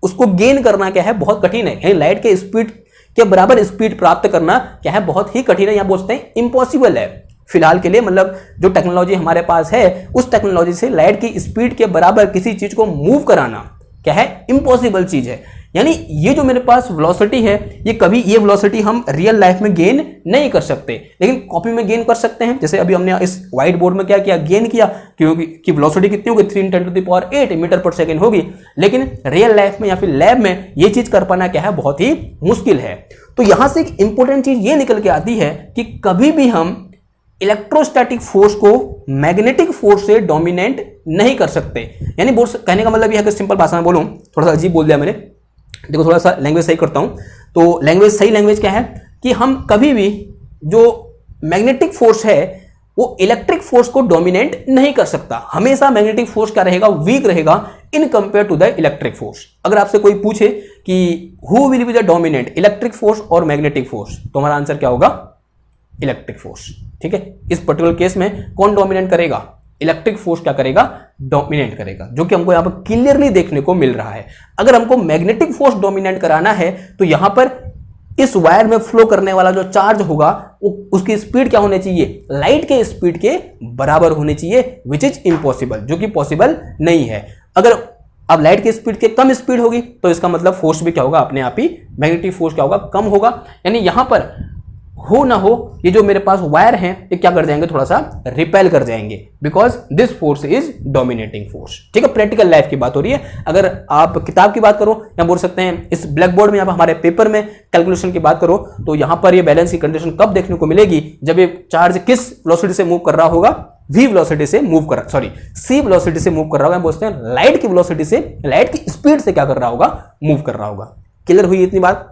उसको गेन करना क्या है, बहुत कठिन है। यानी लाइट के स्पीड के बराबर स्पीड प्राप्त करना क्या है, बहुत ही कठिन है, या बोलते हैं इम्पॉसिबल है फिलहाल के लिए। मतलब जो टेक्नोलॉजी हमारे पास है उस टेक्नोलॉजी से लाइट की स्पीड के बराबर किसी चीज को मूव कराना क्या है, इम्पॉसिबल चीज है। यानी ये जो मेरे पास वेलोसिटी है, ये कभी ये वेलोसिटी हम रियल लाइफ में गेन नहीं कर सकते, लेकिन कॉपी में गेन कर सकते हैं। जैसे अभी हमने इस व्हाइट बोर्ड में क्या किया, गेन किया, क्योंकि वेलोसिटी कितनी होगी, 3 × 10⁸ मीटर पर सेकेंड होगी। लेकिन रियल लाइफ में या फिर लैब में ये चीज कर पाना क्या है, बहुत ही मुश्किल है। तो यहां से एक इंपॉर्टेंट चीज ये निकल के आती है कि कभी भी हम इलेक्ट्रोस्टैटिक फोर्स को मैग्नेटिक फोर्स से डोमिनेट नहीं कर सकते। यानी कहने का मतलब यह है कि सिंपल भाषा में बोलूं, थोड़ा सा अजीब बोल दिया मैंने, देखो थोड़ा सा लैंग्वेज सही करता हूं। तो लैंग्वेज, सही लैंग्वेज क्या है कि हम कभी भी जो मैग्नेटिक फोर्स है वो इलेक्ट्रिक फोर्स को डोमिनेट नहीं कर सकता। हमेशा मैग्नेटिक फोर्स क्या रहेगा, वीक रहेगा in compare to the electric force. अगर आपसे कोई पूछे कि who will be the dominant, electric force और मैग्नेटिक फोर्स, तो हमारा आंसर क्या होगा, इलेक्ट्रिक फोर्स, ठीक है। इस पर्टिकुलर केस में कौन डोमिनेट करेगा, इलेक्ट्रिक फोर्स क्या करेगा, डोमिनेट करेगा, जो कि हमको यहां पर क्लियरली देखने को मिल रहा है। अगर हमको मैग्नेटिक फोर्स डोमिनेट कराना है तो यहां पर इस वायर में फ्लो करने वाला जो चार्ज होगा उसकी स्पीड क्या होनी चाहिए, लाइट के स्पीड के बराबर होनी चाहिए, विच इज इम्पॉसिबल, जो कि पॉसिबल नहीं है। अगर अब लाइट की स्पीड के कम स्पीड होगी तो इसका मतलब फोर्स भी क्या होगा, अपने आप ही मैग्नेटिक फोर्स क्या होगा, कम होगा। यानी यहां पर हो ना हो ये जो मेरे पास वायर हैं ये क्या कर जाएंगे, थोड़ा सा रिपेल कर जाएंगे, because this force is dominating force, ठीक है। प्रैक्टिकल लाइफ की बात हो रही है। अगर आप किताब की बात करो या बोल सकते हैं इस ब्लैक बोर्ड में या हमारे पेपर में कैलकुलेशन की बात करो, तो यहां पर ये बैलेंस की कंडीशन कब देखने को मिलेगी, जब ये चार्ज किस वेलोसिटी से मूव कर रहा होगा, सी वेलोसिटी से मूव कर रहा होगा, बोलते हैं लाइट की वेलोसिटी से, लाइट की स्पीड से क्या कर रहा होगा, मूव कर रहा होगा। क्लियर हुई इतनी बात।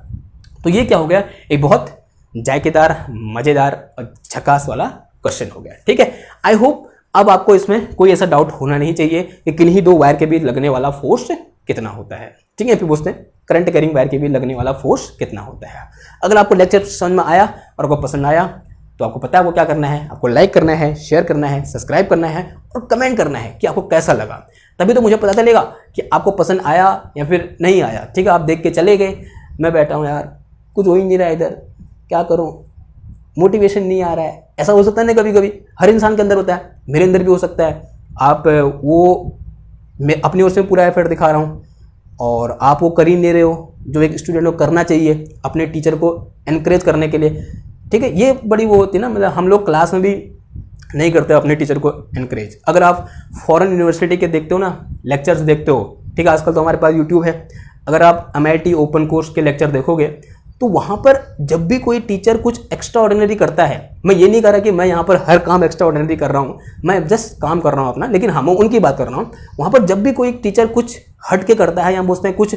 तो ये क्या हो गया, एक बहुत जायकेदार, मजेदार और झकास वाला क्वेश्चन हो गया, ठीक है। आई होप अब आपको इसमें कोई ऐसा डाउट होना नहीं चाहिए कि किन्हीं दो वायर के बीच लगने वाला फोर्स कितना होता है, ठीक है। फिर पूछते हैं करंट कैरिंग वायर के बीच लगने वाला फोर्स कितना होता है। अगर आपको लेक्चर समझ में आया और आपको पसंद आया तो आपको पता है आपको क्या करना है, आपको लाइक करना है, शेयर करना है, सब्सक्राइब करना है और कमेंट करना है कि आपको कैसा लगा। तभी तो मुझे पता चलेगा कि आपको पसंद आया या फिर नहीं आया, ठीक है। आप देख के चले गए, मैं बैठा हूँ यार, कुछ हो ही नहीं रहा इधर, क्या करूं, मोटिवेशन नहीं आ रहा है, ऐसा हो सकता है ना, कभी कभी हर इंसान के अंदर होता है, मेरे अंदर भी हो सकता है। आप वो, मैं अपनी ओर से पूरा एफर्ट दिखा रहा हूं और आप वो कर ही नहीं रहे हो जो एक स्टूडेंट को करना चाहिए अपने टीचर को एनकरेज करने के लिए, ठीक है। ये बड़ी वो होती है ना, मतलब हम लोग क्लास में भी नहीं करते अपने टीचर को एनकरेज। अगर आप फॉरेन यूनिवर्सिटी के देखते हो ना, लेक्चर्स देखते हो, ठीक है, आजकल तो हमारे पास यूट्यूब है, अगर आप MIT ओपन कोर्स के लेक्चर देखोगे तो वहां पर जब भी कोई टीचर कुछ एक्स्ट्रा ऑर्डिनरी करता है, मैं ये नहीं कह रहा कि मैं यहाँ पर हर काम एक्स्ट्रा ऑर्डिनरी कर रहा हूँ, मैं जस्ट काम कर रहा हूँ अपना, लेकिन हम उनकी बात कर रहा हूँ। वहां पर जब भी कोई टीचर कुछ हट के करता है या बोलते हैं कुछ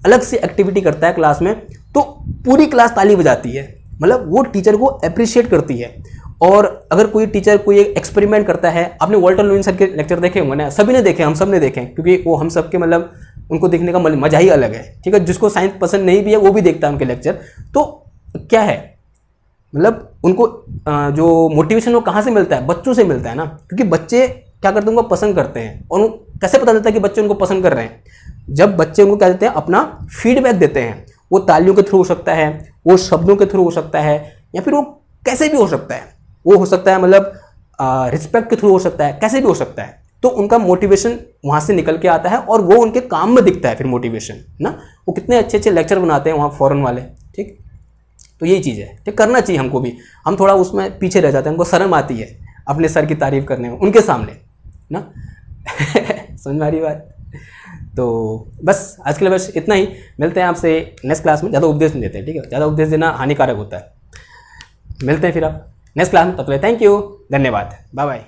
अलग से एक्टिविटी करता है क्लास में, तो पूरी क्लास ताली बजाती है, मतलब वो टीचर को अप्रिशिएट करती है। और अगर कोई टीचर कोई एक्सपेरिमेंट करता है, आपने वॉल्टर लुईस सर के लेक्चर देखे होंगे ना, सभी ने देखे, हम सब ने देखे, क्योंकि वो हम सब के मतलब उनको देखने का मजा ही अलग है, ठीक है। जिसको साइंस पसंद नहीं भी है वो भी देखता है उनके लेक्चर। तो क्या है, मतलब उनको जो मोटिवेशन वो कहाँ से मिलता है, बच्चों से मिलता है ना, क्योंकि बच्चे क्या करते हैं, उनको पसंद करते हैं। और कैसे पता चलता है कि बच्चे उनको पसंद कर रहे हैं, जब बच्चे उनको क्या देते हैं, अपना फीडबैक देते हैं। वो तालियों के थ्रू हो सकता है, वो शब्दों के थ्रू हो सकता है, या फिर वो कैसे भी हो सकता है, वो हो सकता है मतलब रिस्पेक्ट के थ्रू हो सकता है, कैसे भी हो सकता है। तो उनका मोटिवेशन वहाँ से निकल के आता है और वो उनके काम में दिखता है फिर मोटिवेशन ना। वो कितने अच्छे अच्छे लेक्चर बनाते हैं वहाँ फॉरेन वाले, ठीक। तो यही चीज़ है, ठीक, करना चाहिए हमको भी। हम थोड़ा उसमें पीछे रह जाते हैं, हमको शर्म आती है अपने सर की तारीफ करने में उनके सामने ना। समझ में आ रही बात? तो बस आज के लिए बस इतना ही। मिलते हैं आपसे नेक्स्ट क्लास में। ज़्यादा उपदेश नहीं देते हैं, ठीक है? ज़्यादा उपदेश देना हानिकारक होता है। मिलते हैं फिर आप नेक्स्ट क्लास में। तब तक थैंक यू, धन्यवाद, बाय बाय।